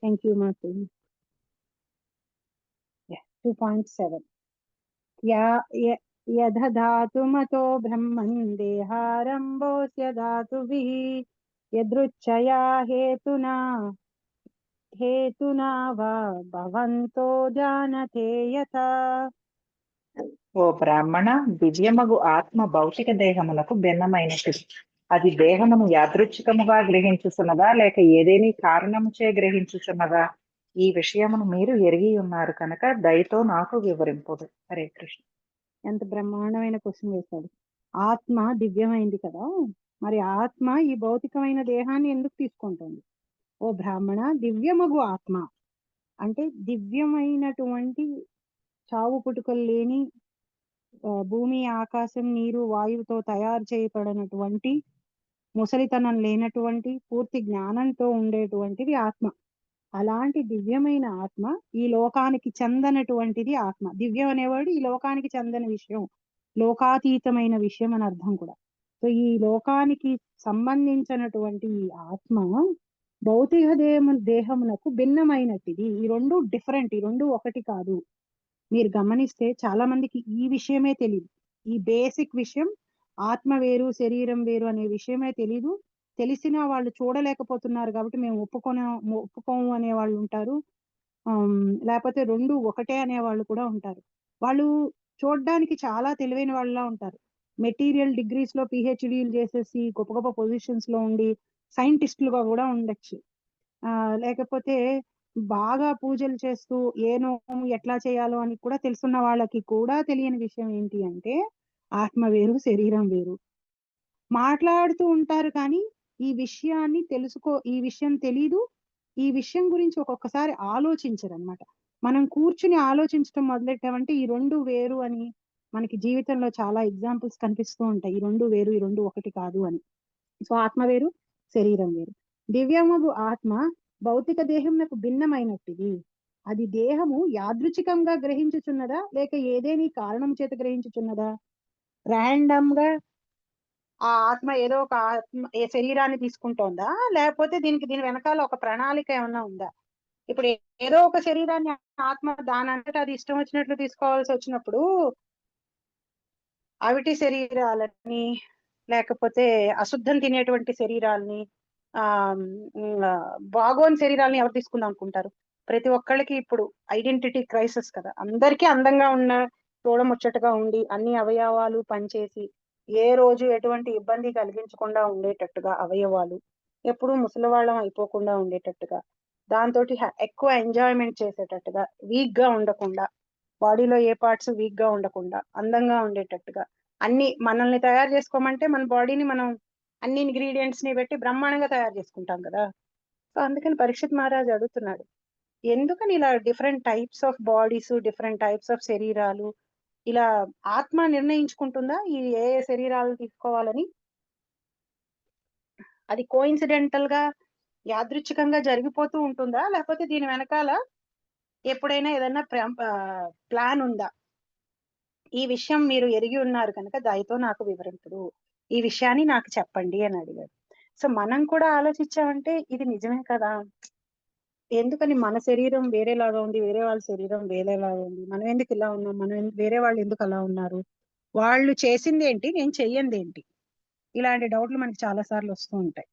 Thank you, Martin. Yeah, 2.7. यदधातुमतो ब्रह्मन् देहारम्भोऽस्य धातुभिः यदृच्छया हेतुना वा भवन्तो जानते यथा. ఓ బ్రాహ్మణ, దివ్యమగు ఆత్మ భౌతిక దేహములకు భిన్నమైనది. అది దేహమును యాదృచ్ఛికముగా గ్రహించుచున్నదా లేక ఏదేని కారణముచే గ్రహించుచున్నదా? ఈ విషయమును మీరు ఎరిగి ఉన్నారు కనుక దయతో నాకు వివరింపుడు. హరే కృష్ణ. ఎంత బ్రహ్మాండమైన క్వశ్చన్ వేశాడు. ఆత్మ దివ్యమైంది కదా, మరి ఆత్మ ఈ భౌతికమైన దేహాన్ని ఎందుకు తీసుకుంటుంది? ఓ బ్రాహ్మణ, దివ్యమగు ఆత్మ అంటే దివ్యమైనటువంటి చావు పుట్టుకలు లేని భూమి, ఆకాశం, నీరు, వాయువుతో తయారు చేయబడినటువంటి, ముసలితనం లేనటువంటి, పూర్తి జ్ఞానంతో ఉండేటువంటిది ఆత్మ. అలాంటి దివ్యమైన ఆత్మ ఈ లోకానికి చెందనటువంటిది ఆత్మ. దివ్యం అనేవాడు ఈ లోకానికి చెందని విషయం, లోకాతీతమైన విషయం అని అర్థం కూడా. సో ఈ లోకానికి సంబంధించినటువంటి ఈ ఆత్మ భౌతిక దేహమునకు భిన్నమైనటిది. ఈ రెండు డిఫరెంట్, ఈ రెండు ఒకటి కాదు. మీరు గమనిస్తే చాలా మందికి ఈ విషయమే తెలియదు. ఈ బేసిక్ విషయం, ఆత్మ వేరు శరీరం వేరు అనే విషయమే తెలీదు. తెలిసినా వాళ్ళు చూడలేకపోతున్నారు కాబట్టి మేము ఒప్పుకోము అనే వాళ్ళు ఉంటారు. లేకపోతే రెండు ఒకటే అనే వాళ్ళు కూడా ఉంటారు. వాళ్ళు చూడడానికి చాలా తెలివైన వాళ్ళలా ఉంటారు. మెటీరియల్ డిగ్రీస్ లో పిహెచ్డీలు చేసేసి గొప్ప గొప్ప పొజిషన్స్ లో ఉండి సైంటిస్టులుగా కూడా ఉండొచ్చు. లేకపోతే బాగా పూజలు చేస్తూ ఏ నోము ఎట్లా చేయాలో అని కూడా తెలుసున్న వాళ్ళకి కూడా తెలియని విషయం ఏంటి అంటే ఆత్మ వేరు శరీరం వేరు. మాట్లాడుతూ ఉంటారు కానీ ఈ విషయాన్ని ఈ విషయం తెలీదు. ఈ విషయం గురించి ఒక్కొక్కసారి ఆలోచించరు అనమాట. మనం కూర్చుని ఆలోచించడం మొదలెట్టామంటే ఈ రెండు వేరు అని మనకి జీవితంలో చాలా ఎగ్జాంపుల్స్ కనిపిస్తూ ఉంటాయి. ఈ రెండు వేరు, ఈ రెండు ఒకటి కాదు అని. సో ఆత్మ వేరు శరీరం వేరు. దివ్యమగు ఆత్మ భౌతిక దేహమునకు భిన్నమైనట్టిది. అది దేహము యాదృచ్ఛికంగా గ్రహించుచున్నదా లేక ఏదేని కారణం చేత గ్రహించుచున్నదా? ర్యాండమ్ గా ఆ ఆత్మ ఏదో ఒక శరీరాన్ని తీసుకుంటోందా, లేకపోతే దీని వెనకాల ఒక ప్రణాళిక ఏమన్నా ఉందా? ఇప్పుడు ఏదో ఒక శరీరాన్ని ఆత్మ దానంతటా అది ఇష్టం వచ్చినట్లు తీసుకోవాల్సి వచ్చినప్పుడు అవిటి శరీరాలని లేకపోతే అశుద్ధం తినేటువంటి శరీరాలని బాగోని శరీరాలని ఎవరు తీసుకుందాం అనుకుంటారు? ప్రతి ఒక్కళ్ళకి ఇప్పుడు ఐడెంటిటీ క్రైసిస్ కదా. అందరికీ అందంగా ఉన్న, చూడముచ్చటగా ఉండి అన్ని అవయవాలు పనిచేసి ఏ రోజు ఎటువంటి ఇబ్బంది కలిగించకుండా ఉండేటట్టుగా, అవయవాలు ఎప్పుడు ముసలివాళ్ళం అయిపోకుండా ఉండేటట్టుగా, దాంతో ఎక్కువ ఎంజాయ్మెంట్ చేసేటట్టుగా, వీక్ గా ఉండకుండా, బాడీలో ఏ పార్ట్స్ వీక్ గా ఉండకుండా అందంగా ఉండేటట్టుగా అన్ని మనల్ని తయారు చేసుకోమంటే మన బాడీని మనం అన్ని ఇంగ్రీడియంట్స్ ని పెట్టి బ్రహ్మాండంగా తయారు చేసుకుంటాం కదా. సో అందుకని పరీక్షిత్ మహారాజ్ అడుగుతున్నాడు, ఎందుకని ఇలా different types of bodies, different types of శరీరాలు ఇలా ఆత్మ నిర్ణయించుకుంటుందా ఈ ఏ శరీరాలు తీసుకోవాలని? అది కోఇన్సిడెంటల్ గా యాదృచ్ఛికంగా జరిగిపోతూ ఉంటుందా, లేకపోతే దీని వెనకాల ఎప్పుడైనా ఏదైనా ప్లాన్ ఉందా? ఈ విషయం మీరు ఎరిగి ఉన్నారు కనుక దయతో నాకు వివరింపుడు, ఈ విషయాన్ని నాకు చెప్పండి అని అడిగాడు. సో మనం కూడా ఆలోచించామంటే ఇది నిజమే కదా. ఎందుకని మన శరీరం వేరేలాగా ఉంది, వేరే వాళ్ళ శరీరం వేరేలాగా ఉంది, మనం ఎందుకు ఇలా ఉన్నాం, వేరే వాళ్ళు ఎందుకు అలా ఉన్నారు, వాళ్ళు చేసింది ఏంటి, నేను చెయ్యంది ఏంటి? ఇలాంటి డౌట్లు మనకి చాలా సార్లు వస్తూ ఉంటాయి.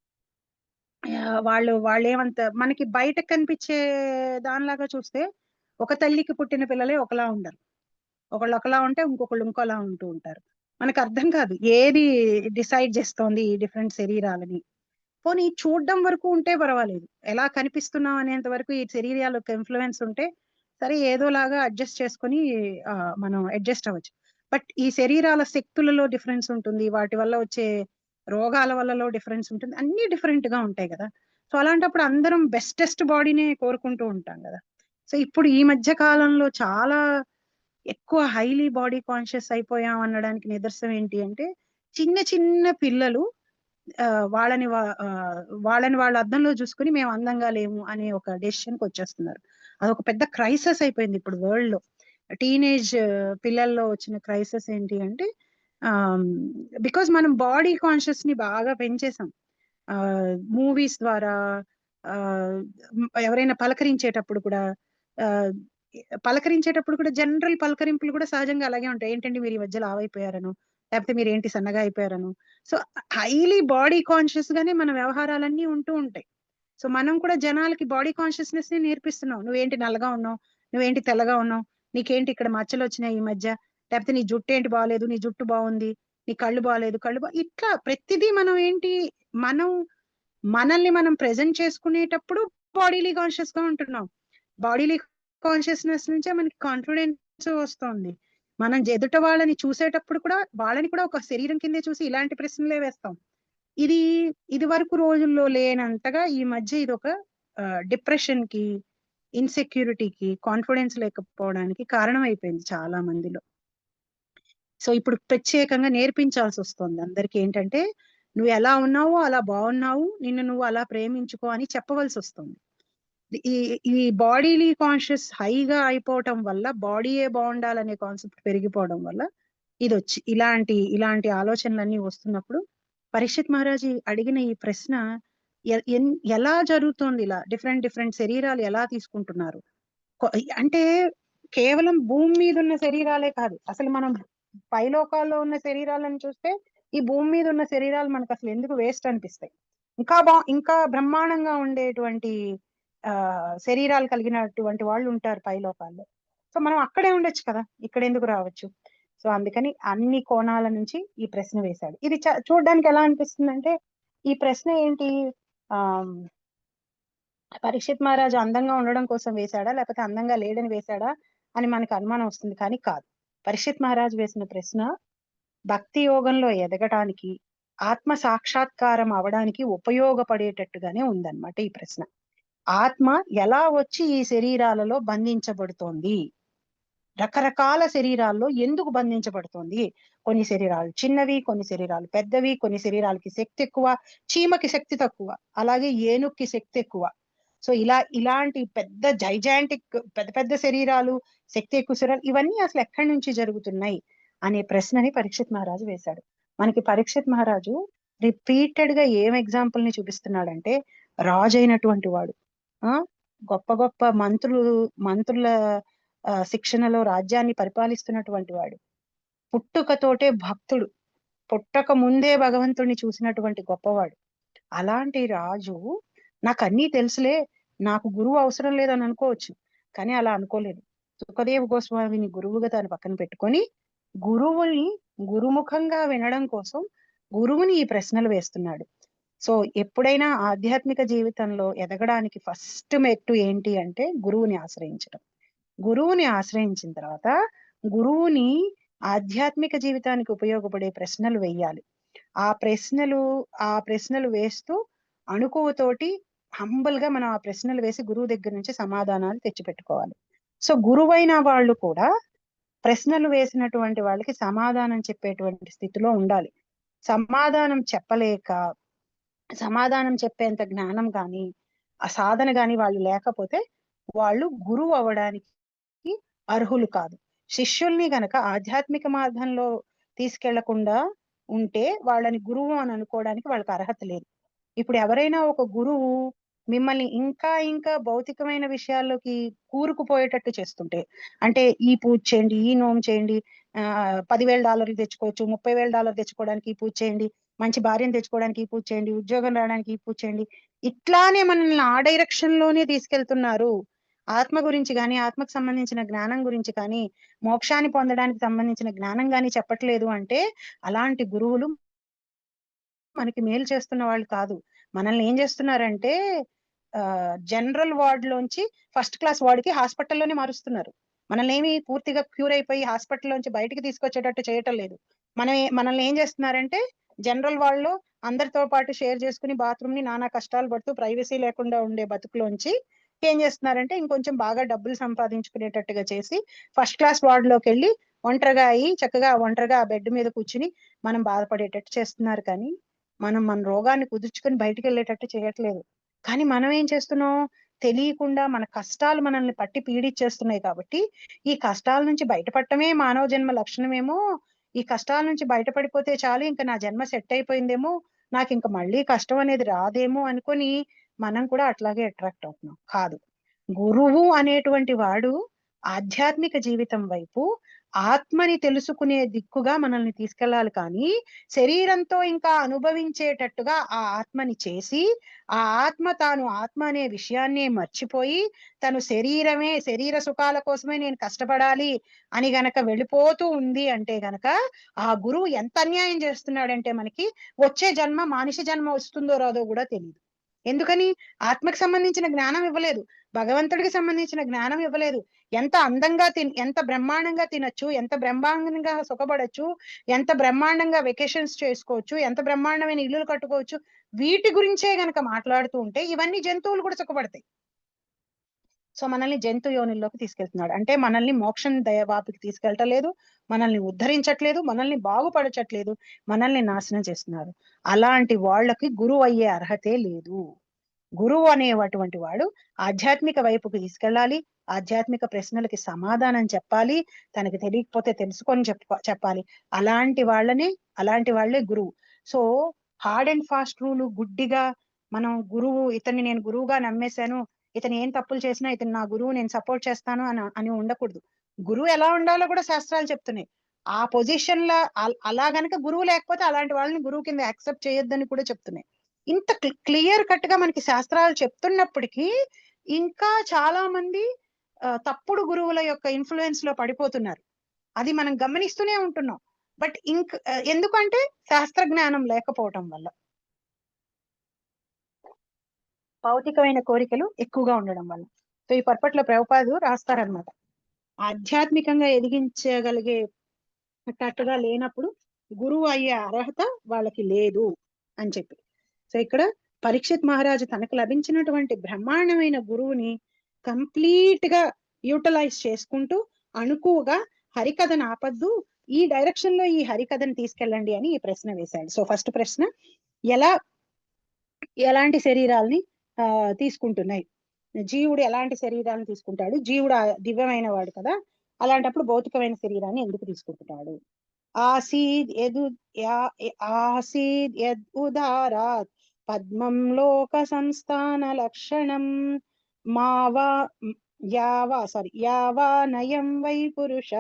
వాళ్ళు ఏమంత మనకి బయట కనిపించే దానిలాగా చూస్తే ఒక తల్లికి పుట్టిన పిల్లలే ఒకలా ఉండరు. ఒకళ్ళు ఒకలా ఉంటే ఇంకొకళ్ళు ఇంకోలా ఉంటూ ఉంటారు. మనకు అర్థం కాదు ఏది డిసైడ్ చేస్తోంది ఈ డిఫరెంట్ శరీరాలని. పోనీ చూడడం వరకు ఉంటే పర్వాలేదు, ఎలా కనిపిస్తున్నాం అనేంత వరకు ఈ శరీరాల యొక్క ఇన్ఫ్లుయెన్స్ ఉంటే సరే ఏదోలాగా అడ్జస్ట్ చేసుకుని మనం అడ్జస్ట్ అవ్వచ్చు. బట్ ఈ శరీరాల శక్తులలో డిఫరెన్స్ ఉంటుంది, వాటి వల్ల వచ్చే రోగాల వల్లలో డిఫరెన్స్ ఉంటుంది, అన్ని డిఫరెంట్ గా ఉంటాయి కదా. సో అలాంటప్పుడు అందరం బెస్టెస్ట్ బాడీనే కోరుకుంటూ ఉంటాం కదా. సో ఇప్పుడు ఈ మధ్య కాలంలో చాలా ఎక్కువ హైలీ బాడీ కాన్షియస్ అయిపోయాం అనడానికి నిదర్శనం ఏంటి అంటే చిన్న చిన్న పిల్లలు వాళ్ళని వాళ్ళ అద్దంలో చూసుకుని మేము అందంగా లేము అనే ఒక డెసిషన్కి వచ్చేస్తున్నారు. అదొక పెద్ద క్రైసిస్ అయిపోయింది ఇప్పుడు వరల్డ్ లో. టీనేజ్ పిల్లల్లో వచ్చిన క్రైసిస్ ఏంటి అంటే బికాజ్ మనం బాడీ కాన్షియస్ ని బాగా పెంచేసాం మూవీస్ ద్వారా, ఆ ఎవరైనా పలకరించేటప్పుడు కూడా ఆ పలకరించేటప్పుడు కూడా జనరల్ పలకరింపులు కూడా సహజంగా అలాగే ఉంటాయి. ఏంటంటే మీరు ఈ మధ్య లావు అయిపోయారను, లేకపోతే మీరు ఏంటి సన్నగా అయిపోయారను. సో హైలీ బాడీ కాన్షియస్ గానే మన వ్యవహారాలన్నీ ఉంటూ ఉంటాయి. సో మనం కూడా జనాలకి బాడీ కాన్షియస్నెస్ ని నేర్పిస్తున్నాం. నువ్వేంటి నల్లగా ఉన్నావు, నువ్వేంటి తెల్లగా ఉన్నావు, నీకేంటి ఇక్కడ మచ్చలు వచ్చినాయి ఈ మధ్య, లేకపోతే నీ జుట్టు ఏంటి బాగాలేదు, నీ జుట్టు బాగుంది, నీ కళ్ళు బాగాలేదు, ఇట్లా ప్రతిదీ మనం ఏంటి, మనం మనల్ని మనం ప్రెజెంట్ చేసుకునేటప్పుడు బాడీలీ కాన్షియస్ గా ఉంటున్నాం. బాడీలీ కాన్షియస్నెస్ నుంచే మనకి కాన్ఫిడెన్స్ వస్తుంది. మనం ఎదుట వాళ్ళని చూసేటప్పుడు కూడా వాళ్ళని కూడా ఒక శరీరం కిందే చూసి ఇలాంటి ప్రశ్నలే వేస్తాం. ఇది ఇది వరకు రోజుల్లో లేనంతగా ఈ మధ్య ఇది ఒక డిప్రెషన్ కి, ఇన్సెక్యూరిటీకి, కాన్ఫిడెన్స్ లేకపోవడానికి కారణం అయిపోయింది చాలా మందిలో. సో ఇప్పుడు ప్రత్యేకంగా నేర్పించాల్సి వస్తుంది అందరికి. ఏంటంటే నువ్వు ఎలా ఉన్నావో అలా బాగున్నావు, నిన్ను నువ్వు అలా ప్రేమించుకో అని చెప్పవలసి వస్తుంది. ఈ ఈ బాడీలీ కాన్షియస్ హైగా అయిపోవటం వల్ల, బాడీయే బాగుండాలనే కాన్సెప్ట్ పెరిగిపోవడం వల్ల ఇది వచ్చి ఇలాంటి ఆలోచనలన్నీ వస్తున్నప్పుడు పరీక్షిత్ మహారాజు అడిగిన ఈ ప్రశ్న ఎలా జరుగుతోంది, ఇలా డిఫరెంట్ డిఫరెంట్ శరీరాలు ఎలా తీసుకుంటున్నారు. అంటే కేవలం భూమి మీద ఉన్న శరీరాలే కాదు, అసలు మనం పైలోకాల్లో ఉన్న శరీరాలను చూస్తే ఈ భూమి మీద ఉన్న శరీరాలు మనకు అసలు ఎందుకు వేస్ట్ అనిపిస్తాయి. ఇంకా బ్రహ్మాండంగా ఉండేటువంటి శరీరాలు కలిగినటువంటి వాళ్ళు ఉంటారు పైలోకాల్లో. సో మనం అక్కడే ఉండొచ్చు కదా, ఇక్కడ ఎందుకు రావచ్చు. సో అందుకని అన్ని కోణాల నుంచి ఈ ప్రశ్న వేశాడు. ఇది చూడడానికి ఎలా అనిపిస్తుందంటే, ఈ ప్రశ్న ఏంటి, ఆ పరీక్షిత్ మహారాజు అందంగా ఉండడం కోసం వేశాడా, లేకపోతే అందంగా లేడని వేశాడా అని మనకు అనుమానం వస్తుంది. కానీ కాదు, పరీక్షిత్ మహారాజు వేసిన ప్రశ్న భక్తి యోగంలో ఎదగటానికి, ఆత్మ సాక్షాత్కారం అవడానికి ఉపయోగపడేటట్టుగానే ఉందన్నమాట ఈ ప్రశ్న. ఆత్మ ఎలా వచ్చి ఈ శరీరాలలో బంధించబడుతోంది, రకరకాల శరీరాల్లో ఎందుకు బంధించబడుతోంది. కొన్ని శరీరాలు చిన్నవి, కొన్ని శరీరాలు పెద్దవి, కొన్ని శరీరాలకి శక్తి ఎక్కువ, చీమకి శక్తి తక్కువ, అలాగే ఏనుగుకి శక్తి ఎక్కువ. సో ఇలాంటి పెద్ద జైజాంటిక్ పెద్ద పెద్ద శరీరాలు, శక్తి ఎక్కువ శరీరాలు, ఇవన్నీ అసలు ఎక్కడి నుంచి జరుగుతున్నాయి అనే ప్రశ్నని పరీక్షిత్ మహారాజు వేశాడు. మనకి పరీక్షిత్ మహారాజు రిపీటెడ్ గా ఏం ఎగ్జాంపుల్ ని చూపిస్తున్నాడంటే, రాజు అయినటువంటి వాడు, ఆ గొప్ప గొప్ప మంత్రుల శిక్షణలో రాజ్యాన్ని పరిపాలిస్తున్నటువంటి వాడు, పుట్టుకతోటే భక్తుడు, పుట్టక ముందే భగవంతుడిని చూసినటువంటి గొప్పవాడు. అలాంటి రాజు నాకు అన్నీ తెలుసులే, నాకు గురువు అవసరం లేదని అనుకోవచ్చు. కానీ అలా అనుకోలేదు. సుఖదేవ్ గోస్వామిని గురువుగా తాను పక్కన పెట్టుకొని గురువుని గురుముఖంగా వినడం కోసం గురువుని ఈ ప్రశ్నలు వేస్తున్నాడు. సో ఎప్పుడైనా ఆధ్యాత్మిక జీవితంలో ఎదగడానికి ఫస్ట్ మెట్టు ఏంటి అంటే గురువుని ఆశ్రయించడం. గురువుని ఆశ్రయించిన తర్వాత గురువుని ఆధ్యాత్మిక జీవితానికి ఉపయోగపడే ప్రశ్నలు వేయాలి. ఆ ప్రశ్నలు వేస్తూ అణుకువతోటి హంబల్ గా మనం ఆ ప్రశ్నలు వేసి గురువు దగ్గర నుంచి సమాధానాలు తెచ్చిపెట్టుకోవాలి. సో గురువైన వాళ్ళు కూడా ప్రశ్నలు వేసినటువంటి వాళ్ళకి సమాధానం చెప్పేటువంటి స్థితిలో ఉండాలి. సమాధానం చెప్పేంత జ్ఞానం కానీ ఆ సాధన కానీ వాళ్ళు లేకపోతే వాళ్ళు గురువు అవ్వడానికి అర్హులు కాదు. శిష్యుల్ని గనక ఆధ్యాత్మిక మార్గంలో తీసుకెళ్లకుండా ఉంటే వాళ్ళని గురువు అని అనుకోవడానికి వాళ్ళకి అర్హత లేదు. ఇప్పుడు ఎవరైనా ఒక గురువు మిమ్మల్ని ఇంకా ఇంకా భౌతికమైన విషయాల్లోకి కూరుకుపోయేటట్టు చేస్తుంటే, అంటే ఈ పూజ చేయండి, ఈ నోము చేయండి, $10,000 తెచ్చుకోవచ్చు, $30,000 తెచ్చుకోవడానికి ఈ పూజ చేయండి, మంచి భార్యను తెచ్చుకోవడానికి ఈ పూజ చేయండి, ఉద్యోగం రావడానికి ఈ పూజ చేయండి, ఇట్లానే మనల్ని ఆ డైరెక్షన్ లోనే తీసుకెళ్తున్నారు. ఆత్మ గురించి కానీ, ఆత్మకు సంబంధించిన జ్ఞానం గురించి కానీ, మోక్షాన్ని పొందడానికి సంబంధించిన జ్ఞానం కానీ చెప్పట్లేదు అంటే అలాంటి గురువులు మనకి మేలు చేస్తున్న వాళ్ళు కాదు. మనల్ని ఏం చేస్తున్నారంటే జనరల్ వార్డ్ లోంచి ఫస్ట్ క్లాస్ వార్డుకి హాస్పిటల్లోనే మారుస్తున్నారు. మనల్ని ఏమి పూర్తిగా క్యూర్ అయిపోయి హాస్పిటల్ బయటికి తీసుకొచ్చేటట్టు చేయటం లేదు. మనల్ని ఏం చేస్తున్నారంటే జనరల్ వార్డ్ లో అందరితో పాటు షేర్ చేసుకుని బాత్రూమ్ ని నానా కష్టాలు పడుతూ ప్రైవసీ లేకుండా ఉండే బతుకులోంచి ఏం చేస్తున్నారంటే ఇంకొంచెం బాగా డబ్బులు సంపాదించుకునేటట్టుగా చేసి ఫస్ట్ క్లాస్ వార్డ్ లోకి వెళ్ళి ఒంటరిగా ఆ బెడ్ మీద కూర్చుని మనం బాధపడేటట్టు చేస్తున్నారు. కానీ మన రోగాన్ని కుదుర్చుకొని బయటికి వెళ్ళేటట్టు చేయట్లేదు. కానీ మనం ఏం చేస్తున్నాం, తెలియకుండా మన కష్టాలు మనల్ని పట్టి పీడిచ్చేస్తున్నాయి. కాబట్టి ఈ కష్టాల నుంచి బయటపడటమే మానవ జన్మ లక్షణమేమో, ఈ కష్టాల నుంచి బయటపడిపోతే చాలు, ఇంకా నా జన్మ సెట్ అయిపోయిందేమో, నాకు ఇంకా మళ్ళీ కష్టం అనేది రాదేమో అనుకొని మనం కూడా అట్లాగే అట్రాక్ట్ అవుతున్నాం. కాదు, గురువు అనేటువంటి వాడు ఆధ్యాత్మిక జీవితం వైపు ఆత్మని తెలుసుకునే దిక్కుగా మనల్ని తీసుకెళ్ళాలి, కానీ శరీరంతో ఇంకా అనుభవించేటట్టుగా ఆ ఆత్మని చేసి ఆ ఆత్మ తాను ఆత్మ అనే విషయాన్ని మర్చిపోయి తను శరీర సుఖాల కోసమే నేను కష్టపడాలి అని గనక వెళ్ళిపోతూ ఉంది అంటే గనక ఆ గురువు ఎంత అన్యాయం చేస్తున్నాడంటే మనకి వచ్చే జన్మ మానుష జన్మ వస్తుందో రాదో కూడా తెలియదు. ఎందుకని? ఆత్మకి సంబంధించిన జ్ఞానం ఇవ్వలేదు, భగవంతుడికి సంబంధించిన జ్ఞానం ఇవ్వలేదు. ఎంత అందంగా ఎంత బ్రహ్మాండంగా తినొచ్చు, ఎంత బ్రహ్మాండంగా సుఖపడచ్చు, ఎంత బ్రహ్మాండంగా వెకేషన్స్ చేసుకోవచ్చు, ఎంత బ్రహ్మాండమైన ఇల్లులు కట్టుకోవచ్చు, వీటి గురించే గనక మాట్లాడుతూ ఉంటే ఇవన్నీ జంతువులు కూడా సుఖపడతాయి. సో మనల్ని జంతు యోనిల్లోకి తీసుకెళ్తున్నాడు అంటే మనల్ని మోక్షం దయవాపికి తీసుకెళ్తలేదు, మనల్ని ఉద్ధరించట్లేదు, మనల్ని బాగుపరచట్లేదు, మనల్ని నాశనం చేస్తున్నారు. అలాంటి వాళ్ళకి గురువు అయ్యే అర్హతే లేదు. గురువు అనేటువంటి వాడు ఆధ్యాత్మిక వైపుకి తీసుకెళ్ళాలి, ఆధ్యాత్మిక ప్రశ్నలకి సమాధానం చెప్పాలి, తనకి తెలియకపోతే తెలుసుకొని చెప్పాలి. అలాంటి వాళ్ళే గురువు. So hard and fast rule గుడ్డిగా మనం గురువు ఇతన్ని నేను గురువుగా నమ్మేశాను, ఇతను ఏం తప్పులు చేసినా ఇతను నా గురువు, నేను సపోర్ట్ చేస్తాను అని ఉండకూడదు. గురువు ఎలా ఉండాలో కూడా శాస్త్రాలు చెప్తున్నాయి. ఆ పొజిషన్ లా అలా గనక గురువు లేకపోతే అలాంటి వాళ్ళని గురువు కింద యాక్సెప్ట్ చేయొద్దని కూడా చెప్తున్నాయి. ఇంత క్లియర్ కట్ గా మనకి శాస్త్రాలు చెప్తున్నప్పటికీ ఇంకా చాలా మంది తప్పుడు గురువుల యొక్క ఇన్ఫ్లుయెన్స్ లో పడిపోతున్నారు. అది మనం గమనిస్తూనే ఉంటున్నాం. బట్ ఎందుకంటే శాస్త్ర జ్ఞానం లేకపోవటం వల్ల, భౌతికమైన కోరికలు ఎక్కువగా ఉండడం వల్ల. సో ఈ పర్పట్లో ప్రభుపాదు రాస్తారనమాట, ఆధ్యాత్మికంగా ఎదిగించగలిగేటట్టుగా లేనప్పుడు గురువు అయ్యే అర్హత వాళ్ళకి లేదు అని చెప్పి. సో ఇక్కడ పరీక్షిత్ మహారాజు తనకు లభించినటువంటి బ్రహ్మాండమైన గురువుని కంప్లీట్ గా యూటిలైజ్ చేసుకుంటూ అణుకువగా హరికథను ఆపద్దు, ఈ డైరెక్షన్ లో ఈ హరికథను తీసుకెళ్ళండి అని ఈ ప్రశ్న వేశాడు. సో ఫస్ట్ ప్రశ్న, ఎలాంటి శరీరాల్ని తీసుకుంటున్నాయి, జీవుడు ఎలాంటి శరీరాన్ని తీసుకుంటాడు, జీవుడు దివ్యమైన వాడు కదా, అలాంటప్పుడు భౌతికమైన శరీరాన్ని ఎందుకు తీసుకుంటున్నాడు? ఆసీద్ యద్ ఉదారాత్ పద్మం లోక సంస్థాన లక్షణం యావానయం వై పురుష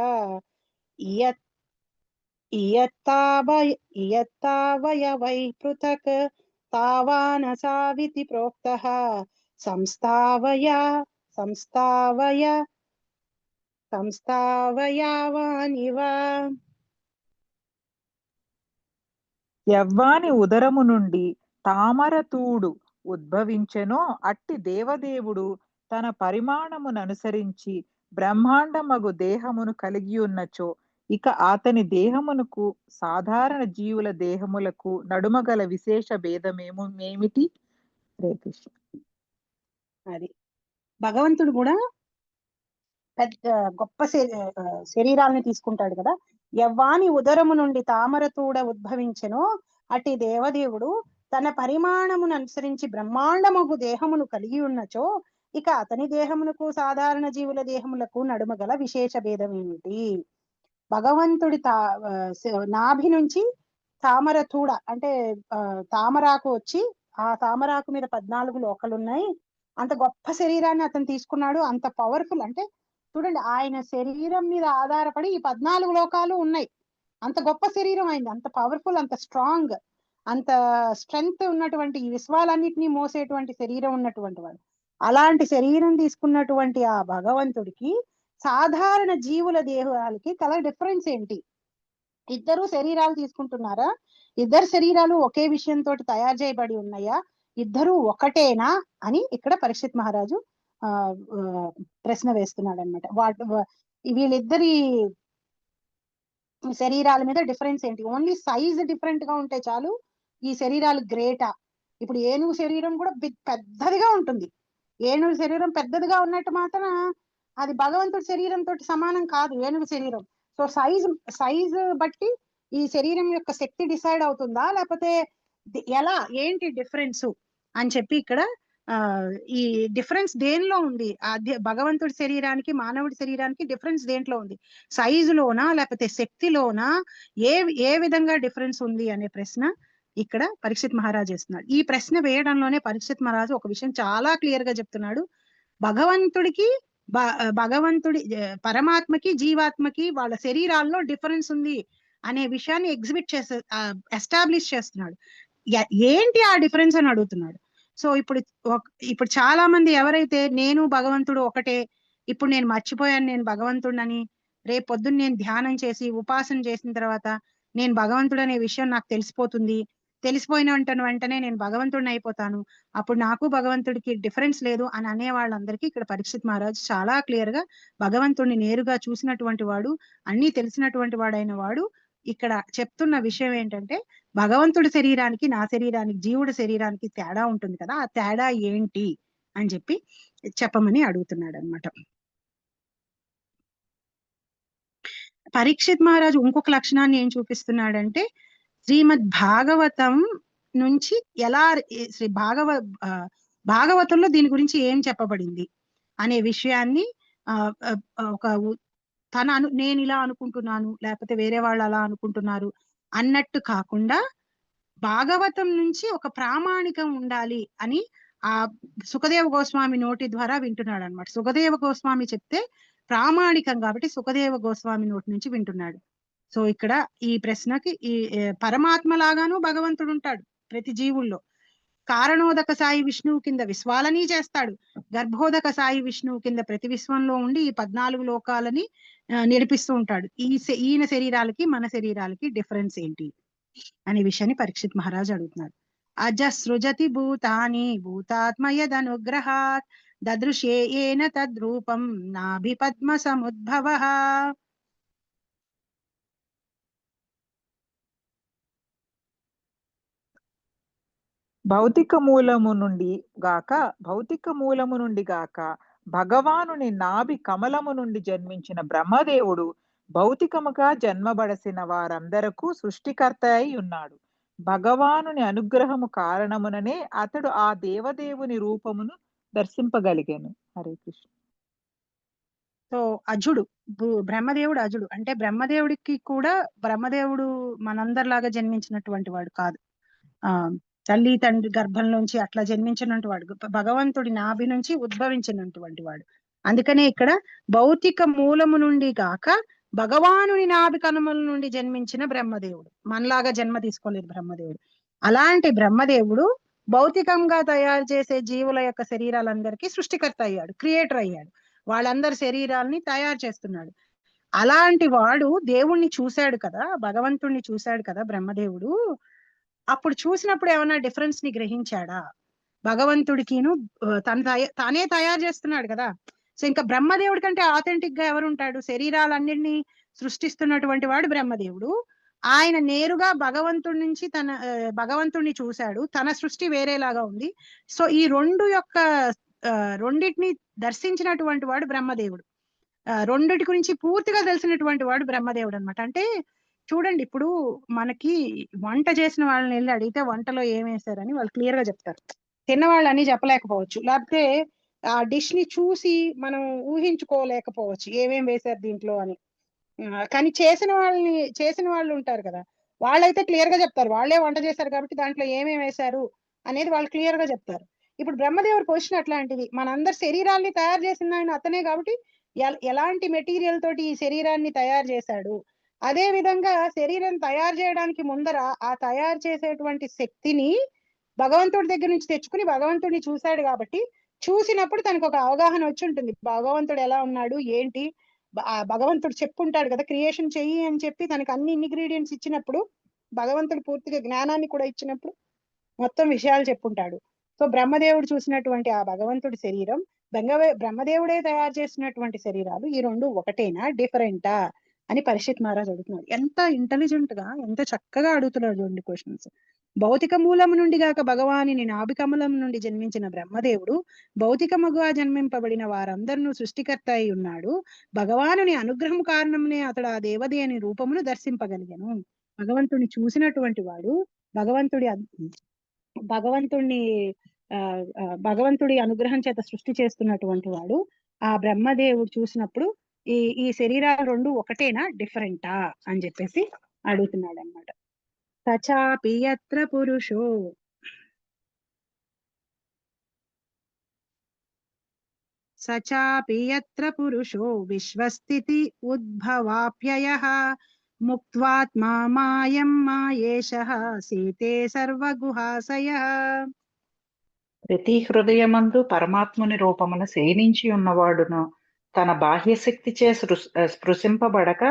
ఇయత్తావయవై పృథక్ తావానసావితి ప్రోక్తః సంస్థావయావానివ. యవ్వాని ఉదరము నుండి తామరతూడు ఉద్భవించెనో అట్టి దేవదేవుడు తన పరిమాణముననుసరించి బ్రహ్మాండమగు దేహమును కలిగి ఉన్నచో ఇక అతని దేహమునకు సాధారణ జీవుల దేహములకు నడుమగల విశేష భేదమేమిటి? హరే కృష్ణ. అది భగవంతుడు కూడా పెద్ద గొప్ప శరీరాన్ని తీసుకుంటాడు కదా. యవ్వాని ఉదరము నుండి తామరతూడ ఉద్భవించెనో అట్టి దేవదేవుడు తన పరిమాణమును అనుసరించి బ్రహ్మాండమగు దేహమును కలిగి ఉన్నచో ఇక అతని దేహమునకు సాధారణ జీవుల దేహములకు నడుమగల విశేష భేదం ఏమిటి? భగవంతుడి నాభి నుంచి తామరతూడ అంటే తామరాకు వచ్చి ఆ తామరాకు మీద 14 లోకలు ఉన్నాయి. అంత గొప్ప శరీరాన్ని అతను తీసుకున్నాడు, అంత పవర్ఫుల్. అంటే చూడండి, ఆయన శరీరం మీద ఆధారపడి ఈ 14 లోకాలు ఉన్నాయి. అంత గొప్ప శరీరం అయింది, అంత పవర్ఫుల్, అంత స్ట్రాంగ్, అంత స్ట్రెంగ్త్ ఉన్నటువంటి ఈ విశ్వాలన్నిటినీ మోసేటువంటి శరీరం ఉన్నటువంటి వాడు. అలాంటి శరీరం తీసుకున్నటువంటి ఆ భగవంతుడికి సాధారణ జీవుల దేహాలకి కల డిఫరెన్స్ ఏంటి? ఇద్దరు శరీరాలు తీసుకుంటున్నారా? ఇద్దరు శరీరాలు ఒకే విషయంతో తయారు చేయబడి ఉన్నాయా? ఇద్దరు ఒకటేనా అని ఇక్కడ పరీక్షిత్ మహారాజు ప్రశ్న వేస్తున్నాడు అనమాట. వీళ్ళిద్దరి శరీరాల మీద డిఫరెన్స్ ఏంటి? ఓన్లీ సైజ్ డిఫరెంట్ గా ఉంటే చాలు ఈ శరీరాలు గ్రేటా? ఇప్పుడు ఏనుగు శరీరం కూడా పెద్దదిగా ఉంటుంది. ఏనుగు శరీరం పెద్దదిగా ఉన్నట్టు మాత్రం అది భగవంతుడి శరీరంతో సమానం కాదు ఏనుగు శరీరం. సో సైజ్ బట్టి ఈ శరీరం యొక్క శక్తి డిసైడ్ అవుతుందా, లేకపోతే ఎలా, ఏంటి డిఫరెన్స్ అని చెప్పి ఇక్కడ ఈ డిఫరెన్స్ దేనిలో ఉంది? భగవంతుడి శరీరానికి మానవుడి శరీరానికి డిఫరెన్స్ దేంట్లో ఉంది? సైజులోనా లేకపోతే శక్తిలోనా? ఏ విధంగా డిఫరెన్స్ ఉంది అనే ప్రశ్న ఇక్కడ పరీక్షిత్ మహారాజు చేస్తున్నాడు. ఈ ప్రశ్న వేయడంలోనే పరీక్షిత్ మహారాజు ఒక విషయం చాలా క్లియర్ గా చెప్తున్నాడు. భగవంతుడికి భగవంతుడి పరమాత్మకి జీవాత్మకి వాళ్ళ శరీరాల్లో డిఫరెన్స్ ఉంది అనే విషయాన్ని ఎగ్జిబిట్ చేసే ఎస్టాబ్లిష్ చేస్తున్నాడు. ఏంటి ఆ డిఫరెన్స్ అని అడుగుతున్నాడు. సో ఇప్పుడు చాలా మంది ఎవరైతే నేను భగవంతుడు ఒకటే, ఇప్పుడు నేను మర్చిపోయాను నేను భగవంతుడినని, రేపు పొద్దున్న నేను ధ్యానం చేసి ఉపాసన చేసిన తర్వాత నేను భగవంతుడు అనే విషయం నాకు తెలిసిపోతుంది, తెలిసిపోయిన వెంటనే నేను భగవంతుడిని అయిపోతాను, అప్పుడు నాకు భగవంతుడికి డిఫరెన్స్ లేదు అని అనే వాళ్ళందరికీ ఇక్కడ పరీక్షిత్ మహారాజ్ చాలా క్లియర్ గా భగవంతుడిని నేరుగా చూసినటువంటి వాడు, అన్ని తెలిసినటువంటి వాడైన వాడు ఇక్కడ చెప్తున్న విషయం ఏంటంటే భగవంతుడి శరీరానికి నా శరీరానికి జీవుడి శరీరానికి తేడా ఉంటుంది కదా, ఆ తేడా ఏంటి అని చెప్పి చెప్పమని అడుగుతున్నాడు అనమాట. పరీక్షిత్ మహారాజు ఇంకొక లక్షణాన్ని ఏం చూపిస్తున్నాడంటే శ్రీమద్ భాగవతం నుంచి ఎలా శ్రీ భాగవతంలో దీని గురించి ఏం చెప్పబడింది అనే విషయాన్ని ఒక నేను ఇలా అనుకుంటున్నాను లేకపోతే వేరే వాళ్ళు అలా అనుకుంటున్నారు అన్నట్టు కాకుండా భాగవతం నుంచి ఒక ప్రామాణికం ఉండాలి అని ఆ సుఖదేవ గోస్వామి నోటి ద్వారా వింటున్నాడు అనమాట. సుఖదేవ గోస్వామి చెప్తే ప్రామాణికం కాబట్టి సుఖదేవ గోస్వామి నోటి నుంచి వింటున్నాడు. సో ఇక్కడ ఈ ప్రశ్నకి ఈ పరమాత్మ లాగాను భగవంతుడు ఉంటాడు ప్రతి జీవుల్లో. కారణోదక సాయి విష్ణువు కింద విశ్వాలని చేస్తాడు, గర్భోదక సాయి విష్ణువు కింద ప్రతి విశ్వంలో ఉండి ఈ 14 లోకాలని నడిపిస్తూ ఉంటాడు. ఈయన శరీరాలకి మన శరీరాలకి డిఫరెన్స్ ఏంటి అనే విషయాన్ని పరీక్షిత్ మహారాజ్ అడుగుతున్నాడు. అజసృజతి భూతాని భూతాత్మయదనుగ్రహాత్ దదృశ్యేన తద్రూపం నాభి పద్మ సముద్భవః. భౌతిక మూలము నుండి గాక భగవానుని నాభి కమలము నుండి జన్మించిన బ్రహ్మదేవుడు భౌతికముగా జన్మబడసిన వారందరకు సృష్టికర్త అయి ఉన్నాడు. భగవానుని అనుగ్రహము కారణముననే అతడు ఆ దేవదేవుని రూపమును దర్శింపగలిగాను. హరే కృష్ణ. సో అజుడు బ్రహ్మదేవుడు అజుడు అంటే బ్రహ్మదేవుడికి కూడా బ్రహ్మదేవుడు మనందరిలాగా జన్మించినటువంటి వాడు కాదు. తల్లి తండ్రి గర్భంలోంచి అట్లా జన్మించినటువంటి వాడు, భగవంతుడి నాభి నుంచి ఉద్భవించినటువంటి వాడు. అందుకనే ఇక్కడ భౌతిక మూలము నుండి గాక భగవానుని నాభి కనుమల నుండి జన్మించిన బ్రహ్మదేవుడు. మనలాగా జన్మ తీసుకోలేదు బ్రహ్మదేవుడు. అలాంటి బ్రహ్మదేవుడు భౌతికంగా తయారు చేసే జీవుల యొక్క శరీరాలందరికీ సృష్టికర్త అయ్యాడు, క్రియేటర్ అయ్యాడు, వాళ్ళందరి శరీరాల్ని తయారు చేస్తున్నాడు. అలాంటి వాడు దేవుణ్ణి చూశాడు కదా, భగవంతుణ్ణి చూశాడు కదా బ్రహ్మదేవుడు. అప్పుడు చూసినప్పుడు ఏమన్నా డిఫరెన్స్ ని గ్రహించాడా? భగవంతుడికిను తానే తయారు చేస్తున్నాడు కదా. సో ఇంకా బ్రహ్మదేవుడి కంటే ఆథెంటిక్ గా ఎవరుంటాడు? శరీరాలన్నింటినీ సృష్టిస్తున్నటువంటి వాడు బ్రహ్మదేవుడు. ఆయన నేరుగా భగవంతుడి నుంచి భగవంతుడిని చూశాడు, తన సృష్టి వేరేలాగా ఉంది. సో ఈ రెండిటిని దర్శించినటువంటి వాడు బ్రహ్మదేవుడు. రెండిటి గురించి పూర్తిగా తెలిసినటువంటి వాడు బ్రహ్మదేవుడు అనమాట. అంటే చూడండి, ఇప్పుడు మనకి వంట చేసిన వాళ్ళని వెళ్ళి అడిగితే వంటలో ఏం వేశారని వాళ్ళు క్లియర్ గా చెప్తారు. తిన్నవాళ్ళు అని చెప్పలేకపోవచ్చు, లేకపోతే ఆ డిష్ ని చూసి మనం ఊహించుకోలేకపోవచ్చు ఏమేం వేశారు దీంట్లో అని. కానీ చేసిన వాళ్ళు ఉంటారు కదా, వాళ్ళైతే క్లియర్ గా చెప్తారు, వాళ్ళే వంట చేశారు కాబట్టి దాంట్లో ఏమేమి వేశారు అనేది వాళ్ళు క్లియర్ గా చెప్తారు. ఇప్పుడు బ్రహ్మదేవుడి క్వశ్చన్ అట్లాంటిది. మనందరి శరీరాల్ని తయారు చేసిన ఆయన అతనే కాబట్టి ఎలాంటి మెటీరియల్ తోటి ఈ శరీరాన్ని తయారు చేశాడు, అదే విధంగా శరీరం తయారు చేయడానికి ముందర ఆ తయారు చేసేటువంటి శక్తిని భగవంతుడి దగ్గర నుంచి తెచ్చుకుని భగవంతుడిని చూశాడు కాబట్టి చూసినప్పుడు తనకు ఒక అవగాహన వచ్చి ఉంటుంది, భగవంతుడు ఎలా ఉన్నాడు ఏంటి. భగవంతుడు చెప్పుంటాడు కదా, క్రియేషన్ చెయ్యి అని చెప్పి తనకు అన్ని ఇంగ్రీడియంట్స్ ఇచ్చినప్పుడు, భగవంతుడు పూర్తిగా జ్ఞానాన్ని కూడా ఇచ్చినప్పుడు మొత్తం విషయాలు చెప్పుంటాడు. సో బ్రహ్మదేవుడు చూసినటువంటి ఆ భగవంతుడి శరీరం, బ్రహ్మదేవుడే తయారు చేసినటువంటి శరీరాలు, ఈ రెండు ఒకటేనా డిఫరెంటా అని పరీక్షిత్ మహారాజ్ అడుగుతున్నాడు. ఎంత ఇంటెలిజెంట్ గా, ఎంత చక్కగా అడుగుతున్నాడు చూడండి క్వశ్చన్స్. భౌతిక మూలము నుండి గాక భగవాని నాభికమలం నుండి జన్మించిన బ్రహ్మదేవుడు భౌతికముగా జన్మింపబడిన వారందరినూ సృష్టికర్త అయి ఉన్నాడు. భగవానుని అనుగ్రహం కారణమునే అతడు ఆ దేవదే అని రూపమును దర్శింపగలిగాను. భగవంతుని చూసినటువంటి వాడు, భగవంతుడి అనుగ్రహం చేత సృష్టి చేస్తున్నటువంటి వాడు ఆ బ్రహ్మదేవుడు చూసినప్పుడు ఈ శరీరాలు రెండు ఒకటేనా డిఫరెంటా అని చెప్పేసి అడుగుతున్నాడు అనమాట. సచాపి యత్ర పురుషో సచాపి యత్ర పురుషో విశ్వస్థితి ఉద్భవాప్యయః ముక్త్వాత్మా మాయం మాయేషః సీతే సర్వగుహాశయః. ప్రతి హృదయమందు పరమాత్ముని రూపమున శయనించి ఉన్నవాడును తన బాహ్యశక్తిచే స్పృశింపబడక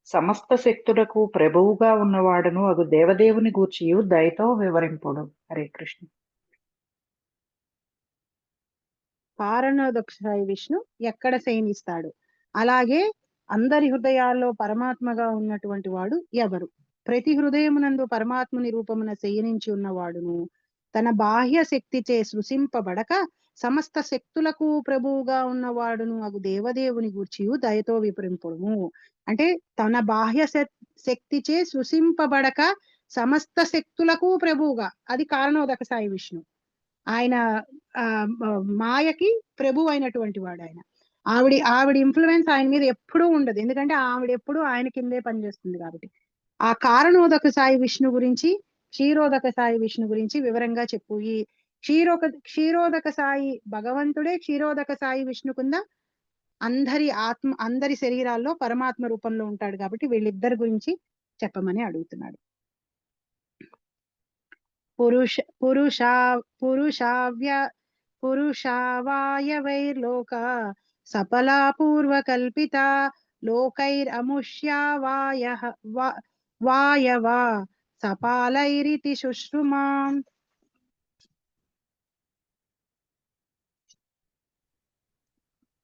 సమస్త శక్తులకు ప్రభువుగా ఉన్నవాడును అగు దేవదేవుని గూర్చియు దయతో వివరింపుడు. హరే కృష్ణ. పారణోదక్షాయి విష్ణు ఎక్కడ శయనిస్తాడు? అలాగే అందరి హృదయాల్లో పరమాత్మగా ఉన్నటువంటి వాడు ఎవరు? ప్రతి హృదయమునందు పరమాత్ముని రూపమున శయనించి ఉన్నవాడును తన బాహ్య శక్తిచే సృశింపబడక సమస్త శక్తులకు ప్రభువుగా ఉన్నవాడును అగు దేవదేవుని గూర్చియు దయతో వివరింపుడుము. అంటే తన బాహ్య శక్తిచే సృశింపబడక సమస్త శక్తులకు ప్రభువుగా, అది కారణోదక సాయి విష్ణు. ఆయన మాయకి ప్రభు అయినటువంటి వాడు. ఆయన ఆవిడ ఇన్ఫ్లుయెన్స్ ఆయన మీద ఎప్పుడూ ఉండదు, ఎందుకంటే ఆవిడ ఎప్పుడు ఆయన కిందే పనిచేస్తుంది కాబట్టి. ఆ కారణోదక సాయి విష్ణు గురించి, క్షీరోదక సాయి విష్ణు గురించి వివరంగా చెప్పు. ఈ క్షీరోదక సాయి భగవంతుడే క్షీరోదక సాయి విష్ణు కింద అందరి శరీరాల్లో పరమాత్మ రూపంలో ఉంటాడు కాబట్టి వీళ్ళిద్దరి గురించి చెప్పమని అడుగుతున్నాడు. పురుషావాయవైర్లోక సఫలా పూర్వకల్పిత లోకైరముష్యా వాయవా సపాలైరితి శుశ్రుమా.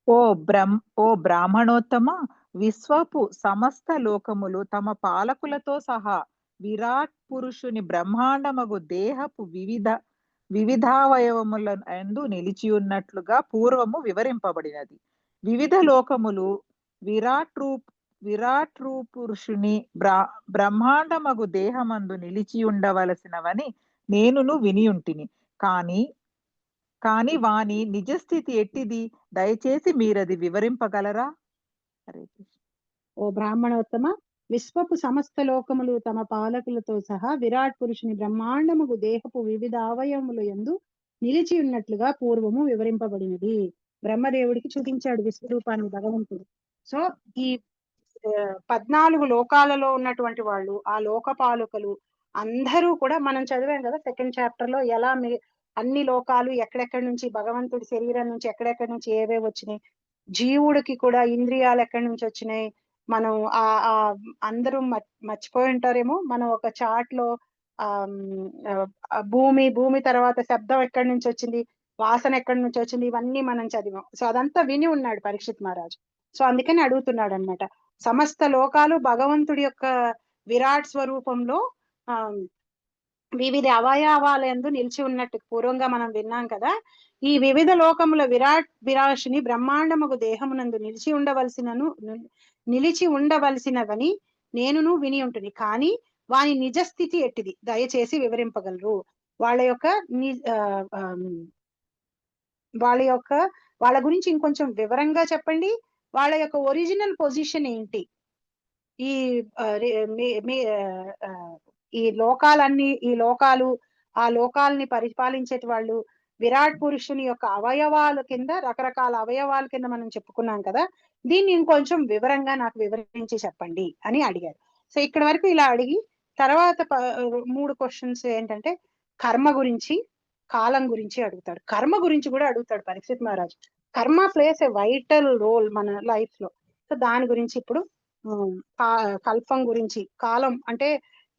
ఓ బ్రాహ్మణోత్తమ, విశ్వపు సమస్త లోకములు తమ పాలకులతో సహా విరాట్ పురుషుని బ్రహ్మాండమగు దేహపు వివిధావయవముల యందు నిలిచియున్నట్లుగా పూర్వము వివరింపబడినది. వివిధ లోకములు విరాట్ పురుషుని బ్రహ్మాండమగు దేహమందు నిలిచి ఉండవలసినవని నేనును వినియుంటిని. కాని వాని నిజస్థితి ఎట్టిది? దయచేసి మీరది వివరింపగలరా? హరే కృష్ణ. ఓ బ్రాహ్మణోత్తమ, విశ్వపు సమస్త లోకములు తమ పాలకులతో సహా విరాట్ పురుషుని బ్రహ్మాండముగు దేహపు వివిధ అవయవములు యందు నిలిచి ఉన్నట్లుగా పూర్వము వివరింపబడినది. బ్రహ్మదేవుడికి చూపించాడు విశ్వరూపాన్ని భగవంతుడు. సో ఈ 14 లోకాలలో ఉన్నటువంటి వాళ్ళు, ఆ లోక పాలకులు అందరూ కూడా మనం చదివాం కదా సెకండ్ చాప్టర్ లో, ఎలా అన్ని లోకాలు ఎక్కడెక్కడి నుంచి భగవంతుడి శరీరం నుంచి ఎక్కడెక్కడి నుంచి ఏవే వచ్చినాయి, జీవుడికి కూడా ఇంద్రియాలు ఎక్కడి నుంచి వచ్చినాయి. మనం అందరూ మర్చిపోయి ఉంటారేమో, మనం ఒక చార్ట్ లో భూమి తర్వాత శబ్దం ఎక్కడి నుంచి వచ్చింది, వాసన ఎక్కడి నుంచి వచ్చింది, ఇవన్నీ మనం చదివాం. సో అదంతా విని ఉన్నాడు పరీక్షిత్ మహారాజు. సో అందుకని అడుగుతున్నాడు అనమాట. సమస్త లోకాలు భగవంతుడి యొక్క విరాట్ స్వరూపంలో వివిధ అవయవాలందు నిలిచి ఉన్నట్టు పూర్వంగా మనం విన్నాం కదా. ఈ వివిధ లోకముల విరాశిని బ్రహ్మాండముగు దేహమునందు నిలిచి ఉండవలసినవని నేనును విని ఉంటుంది. కానీ వాని నిజస్థితి ఎట్టిది? దయచేసి వివరింపగలరు. వాళ్ళ గురించి ఇంకొంచెం వివరంగా చెప్పండి. వాళ్ళ యొక్క ఒరిజినల్ పొజిషన్ ఏంటి? ఈ లోకాలు ఆ లోకాలని పరిపాలించే వాళ్ళు విరాట్ పురుషుని యొక్క అవయవాల కింద, రకరకాల అవయవాల కింద మనం చెప్పుకున్నాం కదా. దీన్ని ఇంకొంచెం వివరంగా నాకు వివరించి చెప్పండి అని అడిగారు. సో ఇక్కడ వరకు ఇలా అడిగి తర్వాత 3 క్వశ్చన్స్ ఏంటంటే కర్మ గురించి, కాలం గురించి అడుగుతాడు. కర్మ గురించి కూడా అడుగుతాడు పరీక్షిత్ మహారాజ్. కర్మ ప్లేస్ ఏ వైటల్ రోల్ మన లైఫ్ లో. సో దాని గురించి ఇప్పుడు కల్పం గురించి, కాలం అంటే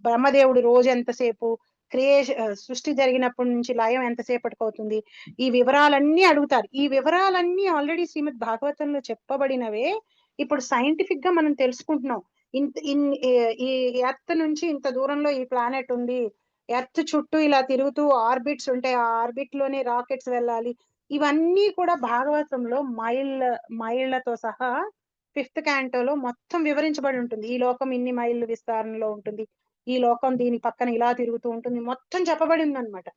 బ్రహ్మదేవుడు రోజు ఎంతసేపు, సృష్టి జరిగినప్పటి నుంచి లయం ఎంతసేపటికి అవుతుంది, ఈ వివరాలన్నీ అడుగుతారు. ఈ వివరాలన్నీ ఆల్రెడీ శ్రీమద్ భాగవతంలో చెప్పబడినవే ఇప్పుడు సైంటిఫిక్ గా మనం తెలుసుకుంటున్నాం. ఈ ఎర్త్ నుంచి ఇంత దూరంలో ఈ ప్లానెట్ ఉంది, ఎర్త్ చుట్టూ ఇలా తిరుగుతూ ఆర్బిట్స్ ఉంటాయి, ఆ ఆర్బిట్ లోనే రాకెట్స్ వెళ్ళాలి. ఇవన్నీ కూడా భాగవతంలో మైళ్ళతో సహా 5th క్యాంటోలో మొత్తం వివరించబడి ఉంటుంది. ఈ లోకం ఇన్ని మైళ్ళు విస్తారంలో ఉంటుంది, ఈ లోకం దీని పక్కన ఇలా తిరుగుతూ ఉంటుంది, మొత్తం చెప్పబడింది అనమాట.